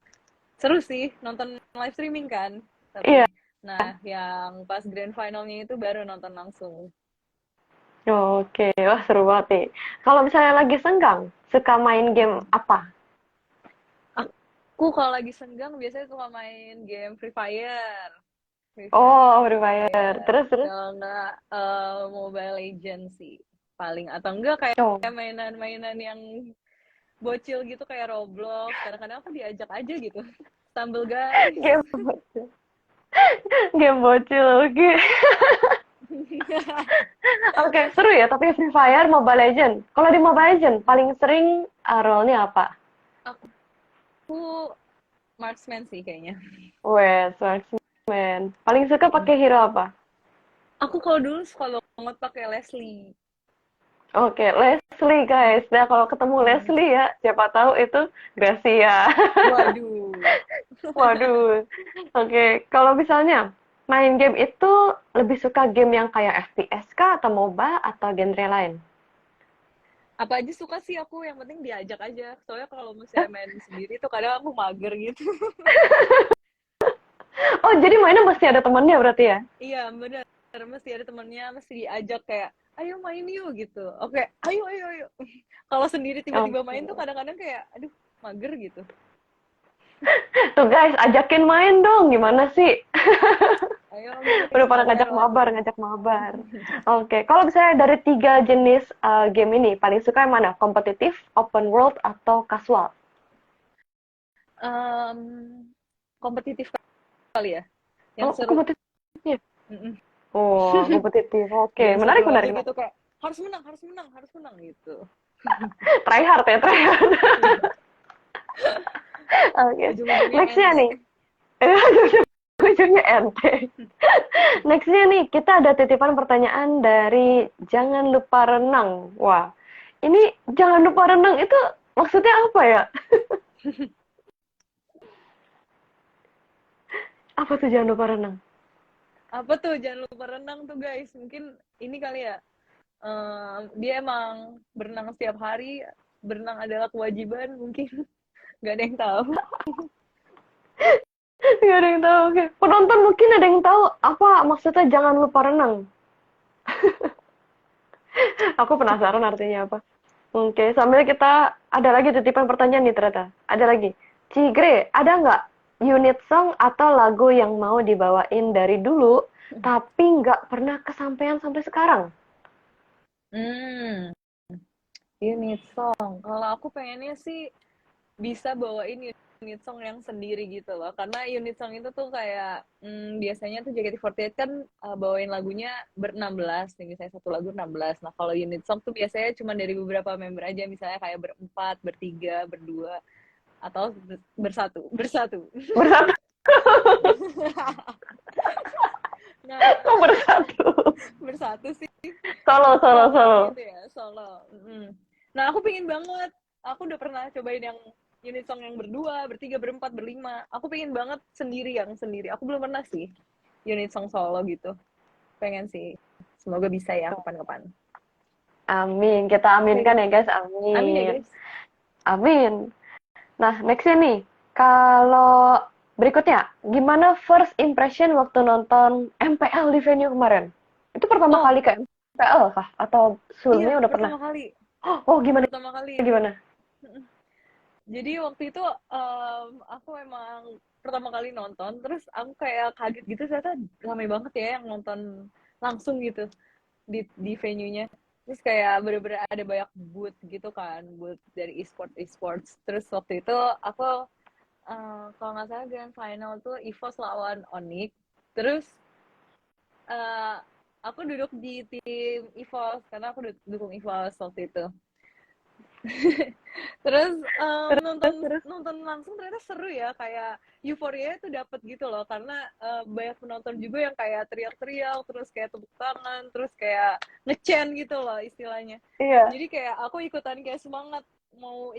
C: Seru sih nonton live streaming kan.
A: Iya.
C: Tapi nah, yang pas grand finalnya itu baru nonton langsung.
A: Oke, wah seru banget nih. Kalau misalnya lagi senggang, suka main game apa?
C: Aku kalau lagi senggang biasanya suka main game Free Fire.
A: Oh, Free
C: Free
A: Fire.
C: Fire.
A: Terus, terus?
C: Kalau nggak Mobile Legends sih paling, atau enggak kayak
A: Oh,
C: mainan-mainan yang bocil gitu kayak Roblox. Kadang-kadang aku diajak aja gitu. Stumble guys.
A: game bocil. Game bocil, oke. Oke, seru ya. Tapi Free Fire, Mobile Legend. Kalau di Mobile Legend, paling sering role-nya apa?
C: Aku marksman sih kayaknya.
A: Wes, Swordsman. Paling suka pakai hero apa?
C: Aku kalau dulu suka banget pakai Leslie.
A: Oke, Leslie guys. Nah, kalau ketemu Leslie ya, siapa tahu itu Gracia.
C: Waduh.
A: Waduh. Oke, kalau misalnya main game itu lebih suka game yang kayak FPS kah atau MOBA atau genre lain?
C: Apa aja suka sih aku, yang penting diajak aja. Soalnya kalau misalnya main sendiri tuh kadang aku mager gitu.
A: Oh, jadi mainnya mesti ada temannya berarti ya?
C: Iya, bener. Mesti ada temennya, mesti diajak kayak, ayo main yuk gitu. Oke, ayo, ayo, ayo. Kalau sendiri tiba-tiba main tuh
A: Oke.
C: kadang-kadang kayak, aduh, mager gitu.
A: Tuh guys, ajakin main dong. Gimana sih?
C: Ayo, kita
A: Udah
C: kasih
A: pada
C: kabar
A: ngajak
C: lah
A: mabar,
C: gitu.
A: ngajak mabar. Oke, kalau misalnya dari tiga jenis game ini, paling suka yang mana? Kompetitif, open world, atau casual?
C: Em, Kompetitif kali ya, yang
A: Oh,
C: seru.
A: kompetitif.
C: Mm-mm.
A: Oh, kompetitif. Oke,
C: Yang
A: menarik,
C: seru aja
A: menarik.
C: gitu, kayak harus menang, harus menang, harus menang gitu.
A: Try hard ya, try hard. Oke,
C: Ujung-ujungnya
A: nextnya
C: ente.
A: nih. Ujungnya ente. Nextnya nih, kita ada titipan pertanyaan dari Jangan Lupa Renang. Wah, ini Jangan Lupa Renang itu maksudnya apa ya? Apa tuh Jangan Lupa Renang?
C: Apa tuh jangan lupa renang tuh guys, mungkin ini kali ya. Dia emang berenang setiap hari, berenang adalah kewajiban mungkin. Nggak ada yang tahu.
A: Gak ada yang tahu. Oke. Penonton mungkin ada yang tahu apa maksudnya Jangan Lupa Renang. Aku penasaran artinya apa. Oke, sambil kita ada lagi titipan pertanyaan nih ternyata. Ada lagi. Cigre, ada nggak unit song atau lagu yang mau dibawain dari dulu tapi nggak pernah kesampaian sampai sekarang?
C: Hmm, unit song. Kalau aku pengennya sih bisa bawain unit song yang sendiri gitu loh. Karena unit song itu tuh kayak biasanya tuh JKT48 kan bawain lagunya ber-16 nih, misalnya satu lagu 16. Nah, kalau unit song tuh biasanya cuma dari beberapa member aja, misalnya kayak berempat, bertiga, berdua, atau bersatu, bersatu.
A: Bersatu,
C: Nah,
A: kok bersatu?
C: bersatu sih
A: Solo, solo,
C: solo
A: solo.
C: gitu ya, solo. Mm-mm. Nah, aku pingin banget Aku udah pernah cobain yang unit song yang berdua, bertiga, berempat, berlima. Aku pengen banget sendiri yang sendiri. Aku belum pernah sih unit song solo gitu. Pengen sih. Semoga bisa ya kapan-kapan.
A: Amin, kita
C: Oke.
A: aminkan ya guys,
C: Amin ya
A: amin.
C: guys.
A: Amin. Nah, nextnya nih, kalau berikutnya, gimana first impression waktu nonton MPL di venue kemarin? Itu pertama
C: Oh,
A: kali ke MPL kah? Atau
C: iya,
A: sebelumnya udah pernah?
C: pertama kali.
A: Oh, gimana
C: Pertama kali.
A: gimana?
C: Jadi waktu itu aku emang pertama kali nonton, terus aku kayak kaget gitu ternyata ramai banget ya yang nonton langsung gitu di venue-nya. Terus kayak bener-bener ada banyak booth gitu kan, booth dari e-sports. Terus waktu itu aku kalau nggak salah grand final tuh EVOS lawan Onyx. Terus eh, aku duduk di tim EVOS karena aku dukung EVOS waktu itu. Terus
A: Terus,
C: nonton
A: terus.
C: nonton langsung ternyata seru ya, kayak euforia itu dapet gitu loh, karena banyak penonton juga yang kayak teriak-teriak, terus kayak tepuk tangan, terus kayak ngechan gitu loh istilahnya.
A: Iya.
C: Jadi kayak aku ikutan kayak semangat, mau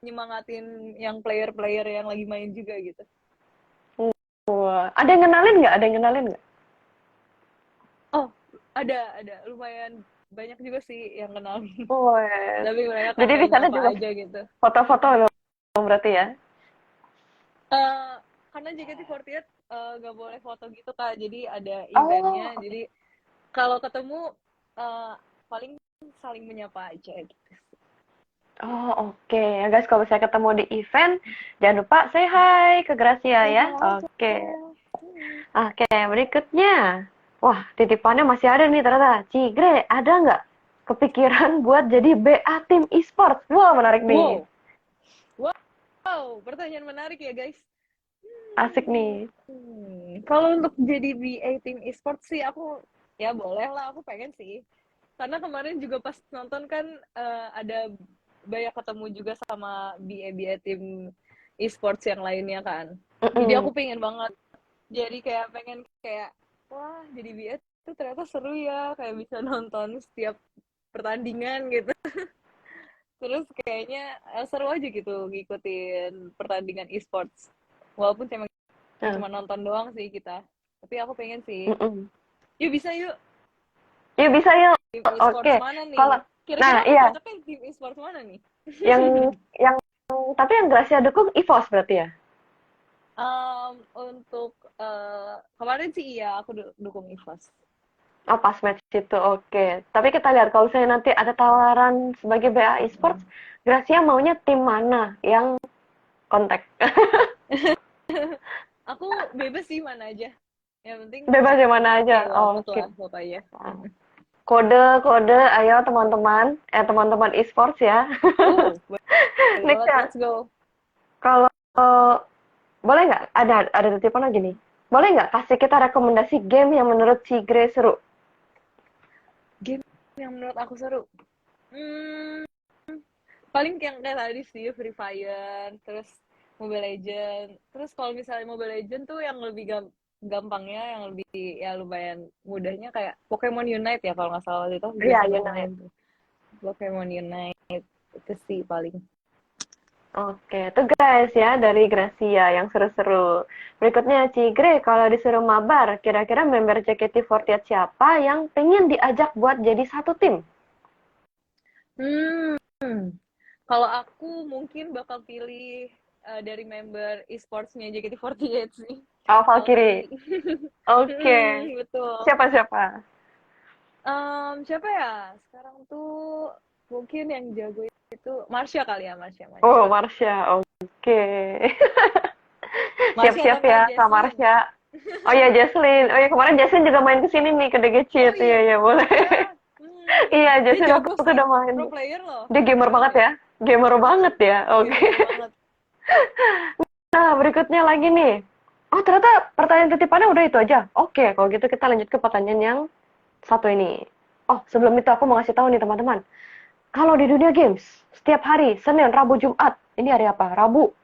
C: nyemangatin yang player-player yang lagi main juga gitu.
A: Wah, ada yang ngenalin nggak? Ada yang ngenalin nggak?
C: Oh, ada lumayan banyak juga sih yang kenal.
A: Wah.
C: Tapi mereka
A: Jadi di
C: kayak
A: sana
C: nyapa
A: juga
C: aja gitu.
A: foto-foto dong berarti ya?
C: Eh, karena JKT48 nggak boleh foto gitu Kak, jadi ada eventnya.
A: Oh,
C: Jadi kalau ketemu eh, paling saling menyapa aja gitu.
A: oh, oke. Ya guys, kalau saya ketemu di event, jangan lupa say hi ke Gracia
C: Say
A: ya.
C: hi,
A: Oke.
C: Cel. Hmm.
A: Oke, berikutnya. Wah, titipannya masih ada nih ternyata. Cigre, ada nggak kepikiran buat jadi BA tim e-sports? Wah, menarik nih.
C: Wow, wow, pertanyaan menarik ya guys.
A: Asik nih.
C: Kalau untuk jadi BA tim esports sih aku ya boleh lah, aku pengen sih. Karena kemarin juga pas nonton kan ada banyak ketemu juga sama BA-BA tim esports yang lainnya kan. Jadi
A: Mm-mm.
C: aku pengen banget. Jadi kayak pengen kayak wah jadi BA tuh ternyata seru ya, kayak bisa nonton setiap pertandingan gitu. Terus kayaknya seru aja gitu ngikutin pertandingan esports. Walaupun
A: Nah,
C: cuma nonton doang sih kita. Tapi aku pengen sih.
A: mm-mm.
C: Yuk bisa yuk.
A: Yuk bisa yuk.
C: Tim
A: Oke.
C: esports mana
A: Kalau
C: nih? Kira-kira
A: nah
C: aku
A: iya,
C: cocoknya tim esports mana nih?
A: yang tapi yang Gracia dukung EVOS berarti ya?
C: Untuk kemarin sih iya aku dukung EVOS.
A: Oh, pas match itu. Oke. Tapi kita lihat kalau saya nanti ada tawaran sebagai BA Esports, Gracia maunya tim mana yang kontak?
C: Aku bebas sih mana aja. Yang penting
A: Bebas yang mana
C: oke
A: aja.
C: banget
A: Oke.
C: lah pokoknya.
A: Kode-kode, ayo teman-teman, teman-teman esports ya.
C: Boleh
A: Next
C: banget.
A: ya,
C: Let's go.
A: kalau boleh nggak ada titipan lagi nih? Boleh nggak kasih kita rekomendasi game yang menurut Cigre seru?
C: Game yang menurut aku seru. Hmm, paling yang kayak tadi sih Free Fire, terus Mobile Legend. Terus kalau misalnya Mobile Legend tuh yang lebih gampangnya, yang lebih ya lumayan mudahnya kayak Pokemon Unite ya kalau nggak salah itu
A: Iya,
C: biasanya aku
A: Unite.
C: main tuh. Pokemon Unite itu sih paling.
A: Oke, itu guys ya dari Gracia yang seru-seru. Berikutnya Cigre, kalau disuruh mabar, kira-kira member JKT48 siapa yang pengen diajak buat jadi satu tim?
C: Hmm, kalau aku mungkin bakal pilih dari member e-sportsnya JKT48 sih.
A: Oh, Valkyrie.
C: Valkyrie.
A: Oke.
C: Betul.
A: Siapa-siapa?
C: Siapa ya? Sekarang tuh mungkin yang jago itu Marsha kali ya, Marsha,
A: Oh,
C: Marsha.
A: Marsha. Oke.
C: Marsha
A: Siap-siap
C: atau enggak
A: ya, Kak
C: Jesslyn?
A: Marsha. Oh ya, Jesslyn. Oh ya, kemarin Jesslyn juga main ke sini nih, ke DG
C: Oh
A: Cheat. Iya,
C: iya,
A: iya, boleh.
C: iya.
A: Iya,
C: Dia
A: Jesslyn
C: jago
A: waktu itu
C: sih,
A: udah main.
C: pro player loh,
A: Dia
C: keren
A: gamer
C: banget
A: banget
C: dia.
A: ya. Gamer banget ya. Oke.
C: Gamer banget.
A: Nah, berikutnya lagi nih. Oh, ternyata pertanyaan titipannya udah itu aja. Oke, kalau gitu kita lanjut ke pertanyaan yang satu ini. Oh, sebelum itu aku mau ngasih tahu nih teman-teman. Kalau di dunia games, setiap hari, Senin, Rabu, Jumat, ini hari apa? Rabu.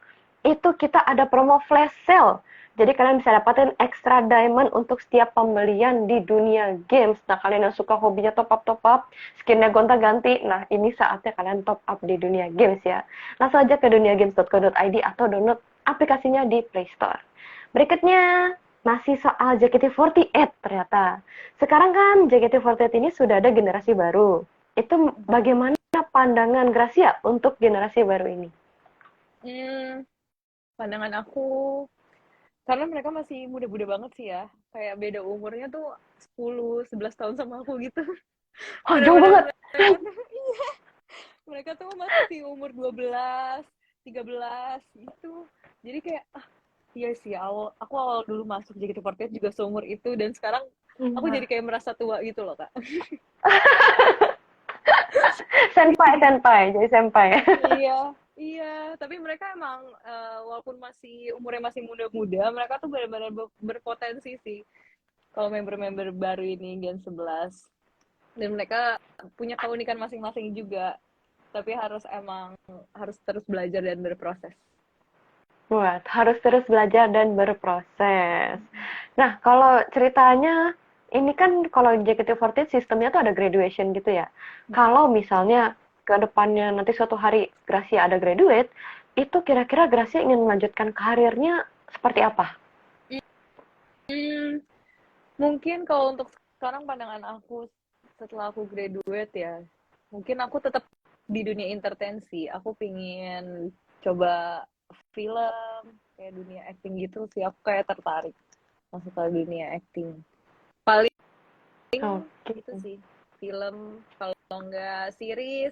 A: Itu kita ada promo flash sale. Jadi kalian bisa dapatin extra diamond untuk setiap pembelian di dunia games. Nah, kalian yang suka hobinya top up, skinnya gonta-ganti, nah ini saatnya kalian top up di dunia games ya. Langsung aja ke duniagames.co.id atau download aplikasinya di Play Store. Berikutnya, masih soal JKT48 ternyata. Sekarang kan JKT48 ini sudah ada generasi baru. Itu bagaimana pandangan Gracia untuk generasi baru ini?
C: Pandangan aku, karena mereka masih muda-muda banget sih ya. Kayak beda umurnya tuh 10, 11 tahun sama aku gitu.
A: Oh, jauh banget.
C: Mereka tuh masih umur 12, 13 gitu. Jadi kayak, iya sih, aku awal dulu masuk JKT48 juga seumur itu. Dan sekarang aku jadi kayak merasa tua gitu loh, Kak.
A: Jadi senpai.
C: Iya. Tapi mereka emang, walaupun umurnya masih muda-muda, mereka tuh benar-benar berpotensi sih. Kalau member-member baru ini, Gen 11. Dan mereka punya keunikan masing-masing juga. Tapi harus terus belajar dan berproses.
A: Buat harus terus belajar dan berproses. Nah, kalau ceritanya ini kan kalau JKT48 sistemnya tuh ada graduation gitu ya. Kalau misalnya ke depannya nanti suatu hari Gracia ada graduate, itu kira-kira Gracia ingin melanjutkan karirnya seperti apa?
C: Mungkin kalau untuk sekarang pandangan aku setelah aku graduate ya, mungkin aku tetap di dunia entertain sih. Aku pingin coba film, kayak dunia acting gitu sih. Aku kayak tertarik masuk ke dunia acting. Paling gitu sih, film, kalau enggak series,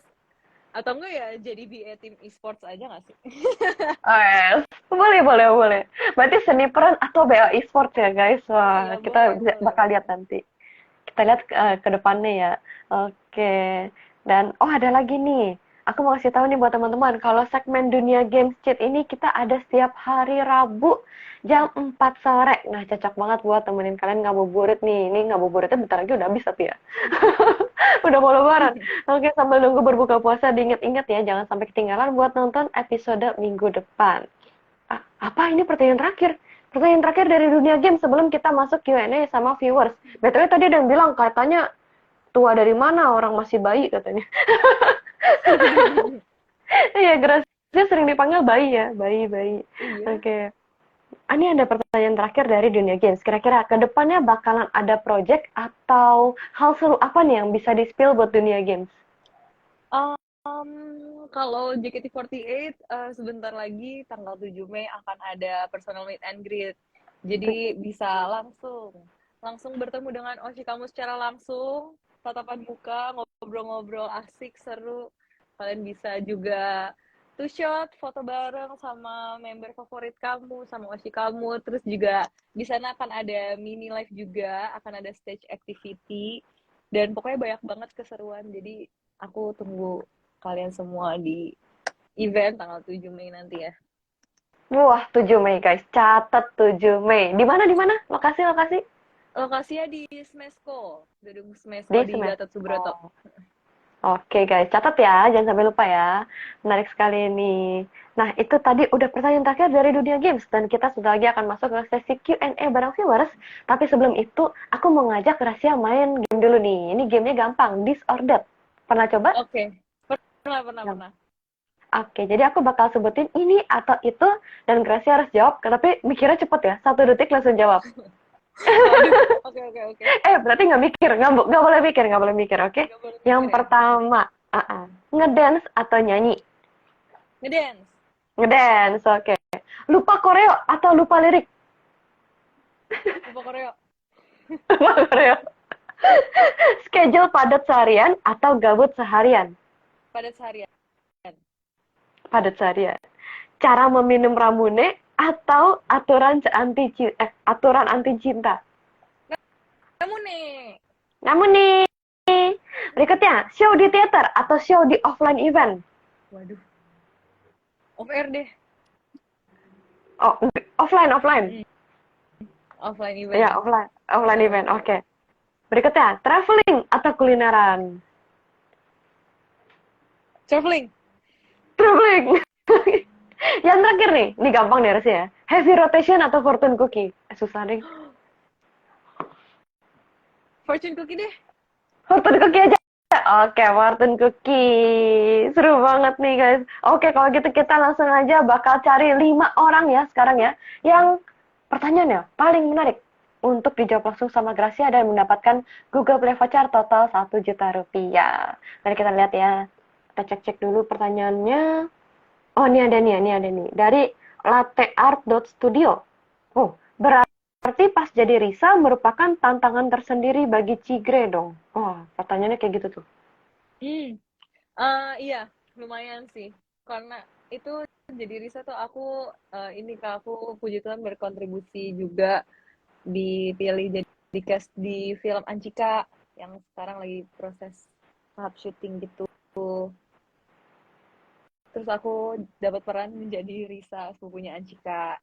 C: atau enggak ya jadi BA tim e-sports aja nggak sih?
A: Boleh. Berarti seni peran atau BA e-sport ya guys. Wah,
C: Iya,
A: kita
C: boleh.
A: bakal lihat nanti. Kita lihat ke depannya ya. Oke. Dan ada lagi nih. Aku mau kasih tahu nih buat teman-teman, kalau segmen Dunia Games Cheat ini kita ada setiap hari Rabu jam 4 sore. Nah, cocok banget buat temenin kalian ngabuburit nih. Ini ngabuburitnya bentar lagi udah habis tapi ya. Udah mau lebaran. Oke, sambil nunggu berbuka puasa diinget-inget ya, jangan sampai ketinggalan buat nonton episode minggu depan. Apa ini pertanyaan terakhir? Pertanyaan terakhir dari Dunia Game sebelum kita masuk Q&A sama viewers. BTW tadi ada yang bilang katanya tua dari mana, orang masih bayi katanya. Iya, Gracia sering dipanggil bayi ya, bayi.
C: Iya.
A: Oke. Ini ada pertanyaan terakhir dari Dunia Games. Kira-kira ke depannya bakalan ada project atau hal seru apa nih yang bisa di-spill buat Dunia Games?
C: Kalau JKT48 sebentar lagi tanggal 7 Mei akan ada personal meet and greet. Jadi bisa langsung bertemu dengan Oshi kamu secara langsung, tatapan muka, ngobrol-ngobrol asik, seru. Kalian bisa juga two shot, foto bareng sama member favorit kamu, sama Oshi kamu. Terus juga di sana akan ada mini live juga, akan ada stage activity. Dan pokoknya banyak banget keseruan. Jadi aku tunggu kalian semua di event tanggal 7 Mei nanti ya.
A: Wah, 7 Mei guys. Catat 7 Mei. Di mana? Lokasi?
C: Lokasinya di Smesco, gedung Smesco
A: Di
C: di
A: Smesco.
C: Gatot Subroto.
A: Oke guys, catat ya, jangan sampai lupa ya. Menarik sekali ini. Nah, itu tadi udah pertanyaan terakhir dari Dunia Games dan kita sudah lagi akan masuk ke sesi Q&A bareng viewers. Tapi sebelum itu, aku mau ngajak Gracia main game dulu nih. Ini gamenya gampang, Disordered. Pernah coba?
C: Oke. Pernah.
A: Oke, jadi aku bakal sebutin ini atau itu dan Gracia harus jawab, tapi mikirnya cepet ya. 1 detik langsung jawab.
C: Oke.
A: Berarti nggak boleh mikir, oke? Yang pertama, ngedance atau nyanyi? Ngedance, oke. Lupa koreo atau lupa lirik?
C: Lupa koreo.
A: Lupa koreo. Schedule padat seharian atau gabut seharian?
C: Padat seharian.
A: Padat seharian. Cara meminum ramune atau aturan anti cinta? Namun nih, berikutnya, show di teater atau show di offline event?
C: Waduh. Off air deh.
A: Oh, offline.
C: Offline event.
A: Ya, offline event. Oke. Berikutnya, traveling atau kulineran?
C: Traveling.
A: Yang terakhir nih, ini gampang nih harusnya ya. Heavy rotation atau fortune cookie? Susah deh.
C: Fortune cookie deh.
A: Fortune cookie aja. Oke, fortune cookie. Seru banget nih guys. Oke, kalau gitu kita langsung aja bakal cari 5 orang ya sekarang ya. Yang pertanyaannya paling menarik untuk dijawab langsung sama Gracia dan mendapatkan Google Play Voucher total 1 juta rupiah. Mari kita lihat ya. Kita cek-cek dulu pertanyaannya. Oh, ini ada nih. Dari latteart.studio. Oh, berarti pas jadi Risa merupakan tantangan tersendiri bagi Cigre dong. Oh, pertanyaannya kayak gitu tuh.
C: Hmm. Iya, lumayan sih. Karena itu jadi riset tuh aku ini Kak, aku puji Tuhan berkontribusi juga dipilih jadi cast di film Anjika yang sekarang lagi proses tahap syuting gitu. Terus aku dapat peran menjadi Risa, sepupunya Anjika.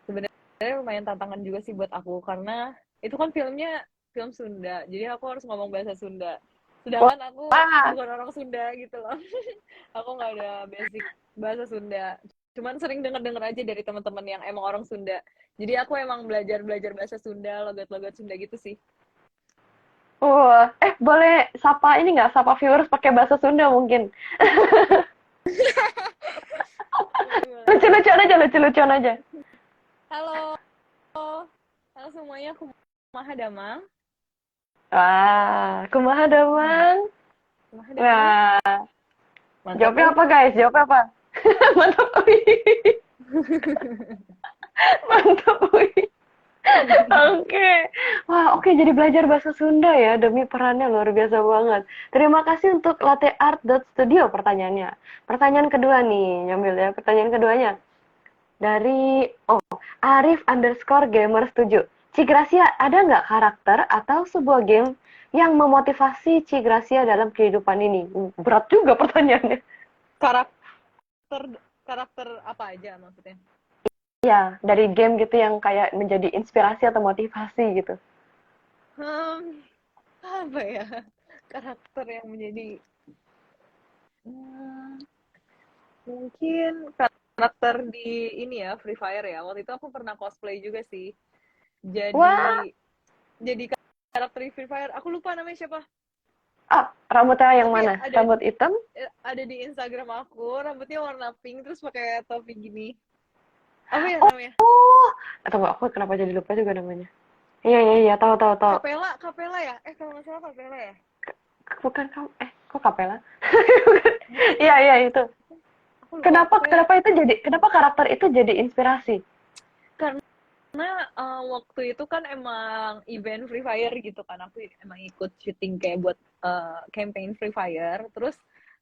C: Sebenarnya lumayan tantangan juga sih buat aku karena itu kan filmnya film Sunda. Jadi aku harus ngomong bahasa Sunda. Sedangkan aku
A: Wah,
C: bukan orang Sunda gitu loh. Aku nggak ada basic bahasa Sunda. Cuman sering denger-denger aja dari teman-teman yang emang orang Sunda. Jadi aku emang belajar-belajar bahasa Sunda, logat-logat Sunda gitu sih.
A: boleh sapa ini nggak? Sapa viewers pakai bahasa Sunda mungkin.
C: Boleh, boleh.
A: Lucu-lucuan aja, lucu-lucuan aja.
C: Halo, halo semuanya, aku Maha Damang.
A: Wah, kumaha
C: Hmm,
A: damang.
C: Maha Damang.
A: Wah,
C: Mantap,
A: jawabnya apa guys? Jawabnya apa? Mantap, wih. Mantap, wih. Oke. Wah, oke jadi belajar bahasa Sunda ya demi perannya luar biasa banget. Terima kasih untuk latteart.studio pertanyaannya. Pertanyaan kedua nih, nyambil ya. Pertanyaan keduanya dari Arif underscore gamer 7. Cigracia, ada nggak karakter atau sebuah game yang memotivasi Cigracia dalam kehidupan ini? Berat juga pertanyaannya.
C: karakter karakter apa aja maksudnya?
A: Ya, dari game gitu yang kayak menjadi inspirasi atau motivasi gitu.
C: Hmm, apa ya? Karakter yang menjadi hmm, mungkin karakter di ini ya, Free Fire ya. Waktu itu aku pernah cosplay juga sih.
A: Wah,
C: Jadi karakter di Free Fire. Aku lupa namanya siapa.
A: rambutnya yang
C: Tapi
A: mana? Rambut hitam?
C: ada di Instagram aku, rambutnya warna pink terus pakai topi gini. Apa ya namanya?
A: Oh, atau aku kenapa jadi lupa juga namanya? Iya, iya, iya, tahu, tahu, tahu.
C: Kapela ya? Kalau nggak salah Kapela ya?
A: Bukan kamu, kok Kapela?
C: Bukan
A: Iya,
C: ya?
A: iya, itu.
C: Aku lupa.
A: Kenapa,
C: Pokoknya
A: kenapa karakter itu jadi inspirasi?
C: karena waktu itu kan emang event Free Fire gitu kan. Aku emang ikut syuting kayak buat campaign Free Fire. Terus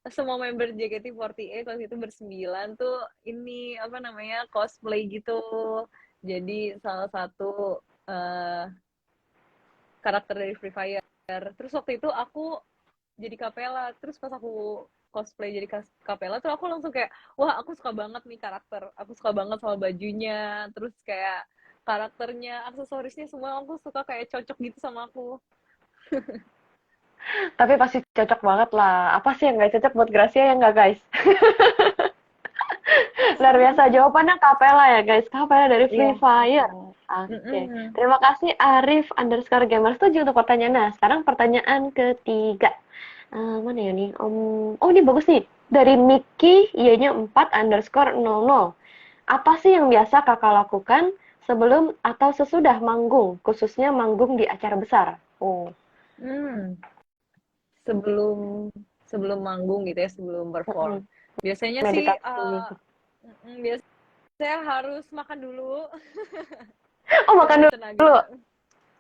C: semua member JKT48 waktu itu bersembilan tuh ini apa namanya cosplay gitu. Jadi salah satu karakter dari Free Fire. Terus waktu itu aku jadi Capella. Terus pas aku cosplay jadi Capella tuh aku langsung kayak, wah aku suka banget nih karakter. Aku suka banget sama bajunya. Terus kayak karakternya, aksesorisnya semua aku suka kayak cocok gitu sama aku.
A: Tapi pasti cocok banget lah. Apa sih yang nggak cocok buat Gracia ya nggak guys? Luar biasa. Jawabannya Kapela ya guys. Kapela dari
C: Iya.
A: Free Fire. Oke.
C: Mm-mm.
A: Terima kasih Arif underscore gamer 7 untuk pertanyaannya. Nah, sekarang pertanyaan ketiga. Mana ya nih? Oh, ini bagus nih. Dari Miki, Y-nya 4 underscore 00. Apa sih yang biasa kakak lakukan sebelum atau sesudah manggung? Khususnya manggung di acara besar. Oh.
C: Hmm. Sebelum sebelum manggung gitu ya, sebelum perform.
A: Mm-mm.
C: Biasanya sih
A: Meditasi dulu.
C: biasanya harus makan dulu
A: Oh,
C: biar
A: makan
C: ada
A: dulu.
C: tenaga.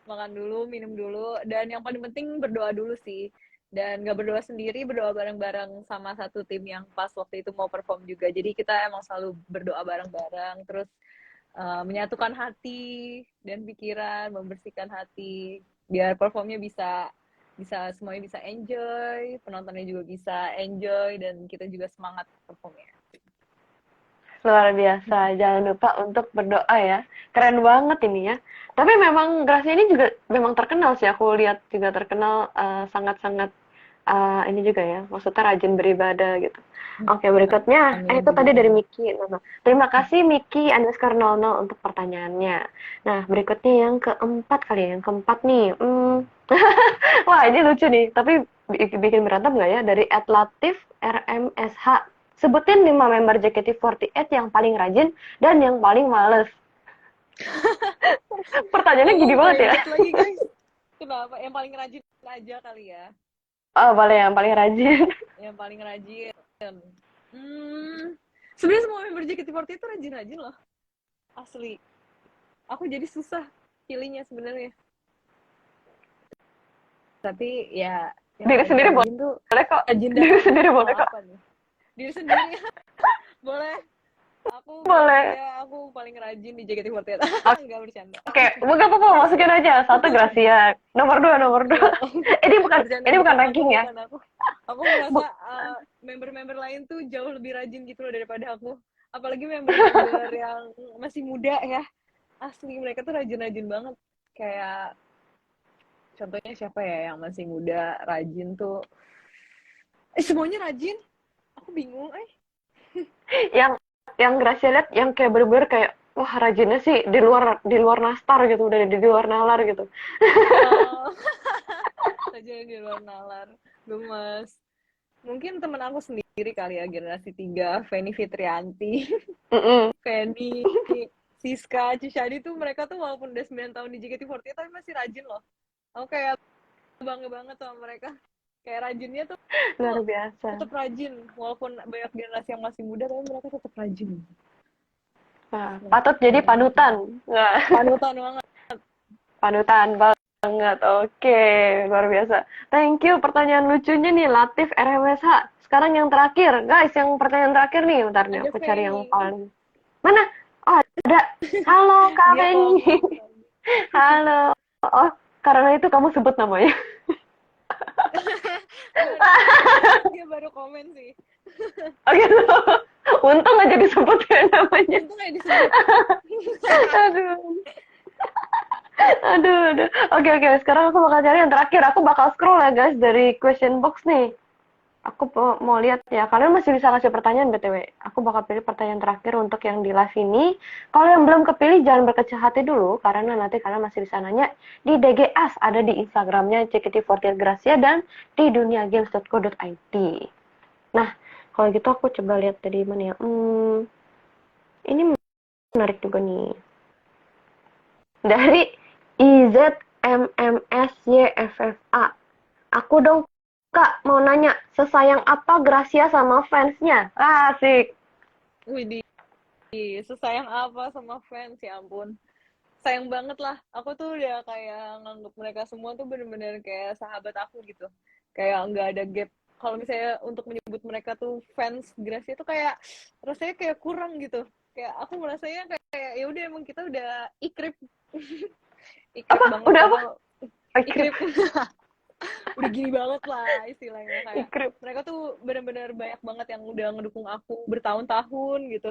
C: Makan dulu, minum dulu, dan yang paling penting berdoa dulu sih. Dan gak berdoa sendiri, berdoa bareng-bareng sama satu tim yang pas waktu itu mau perform juga. Jadi kita emang selalu berdoa bareng-bareng, terus menyatukan hati dan pikiran, membersihkan hati, biar performnya bisa bisa semuanya bisa enjoy, penontonnya juga bisa enjoy, dan kita juga semangat performnya.
A: Luar biasa. Jangan lupa untuk berdoa ya. Keren banget ini ya. Tapi memang Gracia ini juga memang terkenal sih. Aku lihat juga terkenal sangat-sangat ini juga ya, maksudnya rajin beribadah gitu. Oke, berikutnya,
C: Amin,
A: itu tadi dari
C: amin.
A: Miki. Nah, terima kasih Miki underscore 00 untuk pertanyaannya. Nah, berikutnya yang keempat kali ya, yang keempat nih. Wah, ini lucu nih, tapi bikin berantem nggak ya? Dari @latif RMSH. Sebutin 5 member JKT48 yang paling rajin dan yang paling males. Pertanyaannya
C: Aku
A: gini banget ya.
C: belibet lagi guys. Kenapa? Yang paling rajin aja kali ya.
A: Oh, boleh yang paling rajin.
C: Yang paling rajin. Hmm, sebenarnya semua member JKT48 itu rajin-rajin loh. Asli. Aku jadi susah pilihnya sebenarnya. Tapi ya yang
A: Diri
C: paling
A: sendiri
C: rajin tuh
A: boleh kok.
C: rajin
A: Diri
C: dalam
A: sendiri boleh
C: hal
A: kok.
C: apa nih? Diri sendiri. Boleh. Aku
A: Boleh.
C: Gracia, aku paling rajin di JKT48. Enggak bercanda.
A: Oke, bukan apa-apa, masukin aja. Satu Gracia. Nomor dua, nomor dua.
C: Enggak. Bercanda,
A: Ini bukan
C: bukan aku,
A: ranking ya.
C: bukan aku. Aku merasa
A: Bu-
C: member-member lain tuh jauh lebih rajin gitu loh daripada aku. Apalagi member-member yang masih muda ya. Asli mereka tuh rajin-rajin banget. Kayak contohnya siapa ya yang masih muda rajin tuh? Semuanya rajin. Aku bingung.
A: yang Gracia lihat yang kayak bener-bener kayak wah rajinnya sih di luar nastar gitu, udah di luar nalar gitu.
C: Oh, rajin di luar nalar. Gemes. Mungkin temen aku sendiri kali ya generasi 3, Feni Fitrianti.
A: Mm-mm.
C: Feni, Siska, Cishadi tuh mereka tuh walaupun udah 9 tahun di JKT48 tapi masih rajin loh. Aku kayak bangga banget sama mereka. Kayak rajinnya tuh
A: Luar biasa.
C: tetap rajin. Walaupun banyak generasi yang masih muda tapi mereka tetap rajin.
A: Nah, patut jadi panutan. Nah,
C: Panutan banget.
A: panutan banget. Oke, luar biasa. Thank you pertanyaan lucunya nih Latif RMSH. Sekarang yang terakhir, guys, yang pertanyaan terakhir nih. Bentar nih,
C: Ada
A: aku cari yang
C: Feni.
A: paling mana? Oh, ada. Halo, Kak
C: Dia
A: Feni.
C: komen.
A: Halo. Oh, karena itu kamu sebut namanya.
C: Dia baru komen sih.
A: Oh gitu. Untung aja disebut ya namanya.
C: Untung aja disebut.
A: Aduh. Aduh. Oke. Sekarang aku bakal cari yang terakhir. Aku bakal scroll ya guys dari question box nih. Aku mau lihat ya. Kalian masih bisa kasih pertanyaan BTW. Aku bakal pilih pertanyaan terakhir untuk yang di live ini. Kalau yang belum kepilih jangan berkecil hati dulu karena nanti kalian masih bisa nanya di DGS, ada di Instagramnya JKT48 Gracia dan di duniagames.co.id. Nah, kalau gitu aku coba lihat dari mana ya. Ini menarik juga nih. Dari IZMMSYFFA. Aku dong Kak, mau nanya, sesayang apa Gracia sama fansnya? Asik.
C: Widih, sesayang apa sama fans, ya ampun. Sayang banget lah. Aku tuh udah kayak nganggep mereka semua tuh bener-bener kayak sahabat aku gitu. Kayak nggak ada gap. Kalau misalnya untuk menyebut mereka tuh fans Gracia itu kayak rasanya kayak kurang gitu. Kayak aku merasanya kayak ya udah emang kita udah ikrip. Ikrip
A: Apa?
C: banget
A: Udah apa?
C: padahal
A: Ikrip.
C: ikrip. Udah gini banget lah istilahnya kayak
A: Ikrip.
C: mereka tuh bener-bener banyak banget yang udah ngedukung aku bertahun-tahun gitu.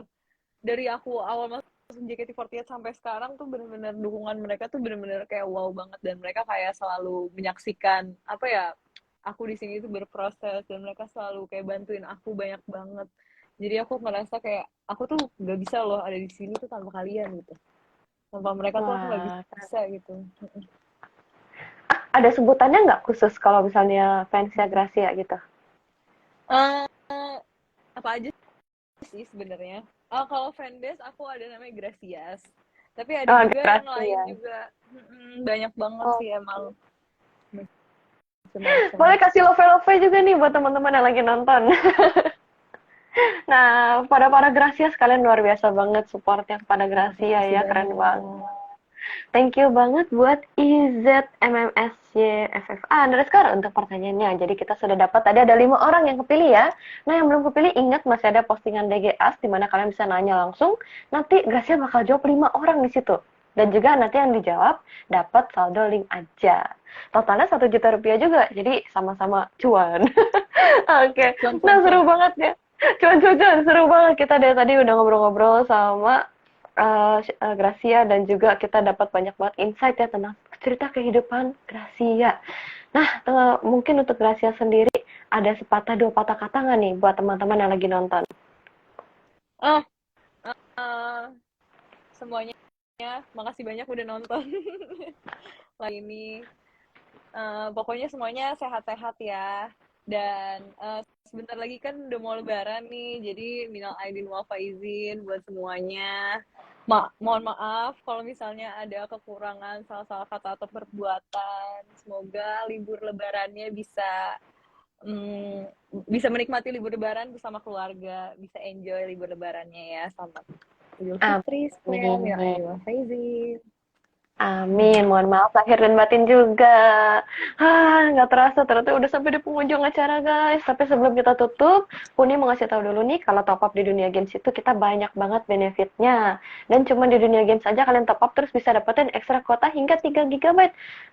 C: Dari aku awal masuk JKT48 sampai sekarang tuh bener-bener dukungan mereka tuh bener-bener kayak wow banget dan mereka kayak selalu menyaksikan apa ya aku di sini tuh berproses dan mereka selalu kayak bantuin aku banyak banget. Jadi aku merasa kayak aku tuh nggak bisa loh ada di sini tuh tanpa kalian gitu. Tanpa mereka tuh aku nggak
A: Wah,
C: bisa gitu.
A: ada sebutannya nggak khusus kalau misalnya fansnya Gracia gitu?
C: Uh, apa aja sih sebenarnya? Kalau fanbase aku ada namanya Gracias. Tapi ada
A: Oh,
C: juga yang lain
A: Gracia.
C: juga. Banyak banget
A: Oh.
C: sih emang macam-macam.
A: Boleh kasih love juga nih buat teman-teman yang lagi nonton. Nah, pada para Gracia sekalian luar biasa banget supportnya kepada Gracia
C: Makasih
A: ya, keren banget.
C: banyak.
A: Thank you banget buat IZMMSYFFA underscore untuk pertanyaannya. Jadi kita sudah dapat tadi ada 5 orang yang kepilih ya. Nah yang belum kepilih ingat masih ada postingan DGAS di mana kalian bisa nanya langsung. Nanti Gracia bakal jawab 5 orang di situ. Dan juga nanti yang dijawab dapat saldo link aja. Totalnya 1 juta rupiah juga. Jadi sama-sama cuan. Oke. Nah seru banget ya. Cuan, seru banget. Kita dari tadi udah ngobrol-ngobrol sama Gracia dan juga kita dapat banyak banget insight ya tentang cerita kehidupan Gracia. Nah, mungkin untuk Gracia sendiri, ada sepatah dua patah kata nggak nih buat teman-teman yang lagi nonton?
C: Oh, eh, semuanya makasih banyak udah nonton. Lah ini pokoknya semuanya sehat-sehat ya. Dan sebentar lagi kan udah mau lebaran nih, jadi minal aidin wal faizin buat semuanya. Mohon maaf kalau misalnya ada kekurangan salah-salah kata atau perbuatan. Semoga libur lebarannya bisa menikmati libur lebaran bersama keluarga, bisa enjoy libur lebarannya ya. Selamat Idul Fitri, sekalian minal
A: Amin.
C: aidin wal faizin.
A: Amin, mohon maaf lahir dan batin juga. Nggak terasa ternyata udah sampai di penghujung acara guys. Tapi sebelum kita tutup, Puni mau ngasih tahu dulu nih kalau top up di dunia games itu kita banyak banget benefitnya. Dan cuma di dunia games aja kalian top up terus bisa dapetin ekstra kuota hingga 3 GB.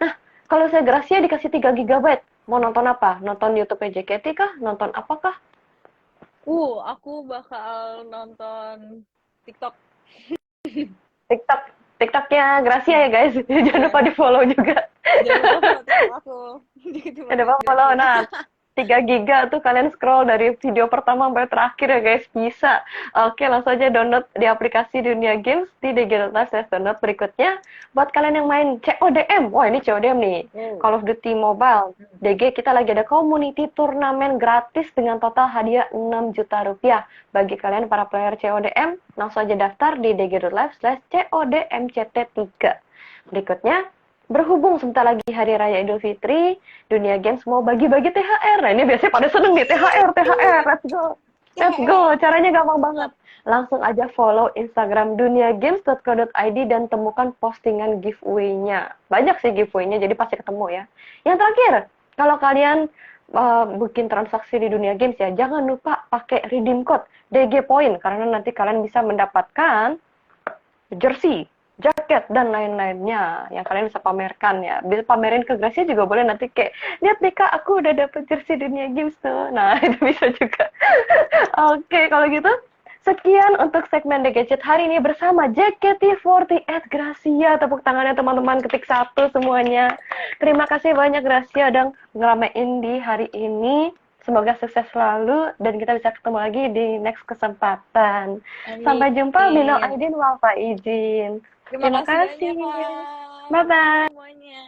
A: Nah, kalau saya Gracia dikasih 3 GB, mau nonton apa? Nonton YouTube JKT kah? Nonton apakah?
C: Aku bakal nonton TikTok.
A: TikTok. TikToknya Gracia ya guys. Jangan
C: Iya,
A: lupa di follow juga.
C: jangan lupa follow TikTok aku. Jadi
A: Ada apa follow? Nah, 3 giga tuh kalian scroll dari video pertama sampai terakhir ya guys, bisa. Oke, langsung aja download di aplikasi Dunia Games di dg.live/download berikutnya. Buat kalian yang main CODM, wah ini CODM nih, Call of Duty Mobile. DG kita lagi ada community turnamen gratis dengan total hadiah 6 juta rupiah. Bagi kalian para player CODM, langsung aja daftar di dg.live/CODMCT3. Berikutnya, berhubung sebentar lagi Hari Raya Idul Fitri, Dunia Games mau bagi-bagi THR. Nah, ini biasanya pada seneng nih, THR, let's go. Let's go, caranya gampang banget. Langsung aja follow Instagram duniagames.co.id dan temukan postingan giveaway-nya. Banyak sih giveaway-nya, jadi pasti ketemu ya. Yang terakhir, kalau kalian bikin transaksi di Dunia Games ya, jangan lupa pakai redeem code DG Point, karena nanti kalian bisa mendapatkan jersey, jaket, dan lain-lainnya yang kalian bisa pamerkan ya. Bisa pamerin ke Gracia juga boleh nanti kayak, lihat deh kak, aku udah dapet jersey Dunia Games tuh. Nah, itu bisa juga. Oke, kalau gitu, sekian untuk segmen The Gadget hari ini bersama JKT48 Gracia. Tepuk tangannya teman-teman, ketik satu semuanya. Terima kasih banyak Gracia udah ngeramein di hari ini. Semoga sukses selalu dan kita bisa ketemu lagi di next kesempatan. Sampai jumpa, minal aidin wal faizin.
C: Terima
A: Terima
C: kasih
A: kasih.
C: banyak, Kak.
A: Bye-bye.
C: Semuanya.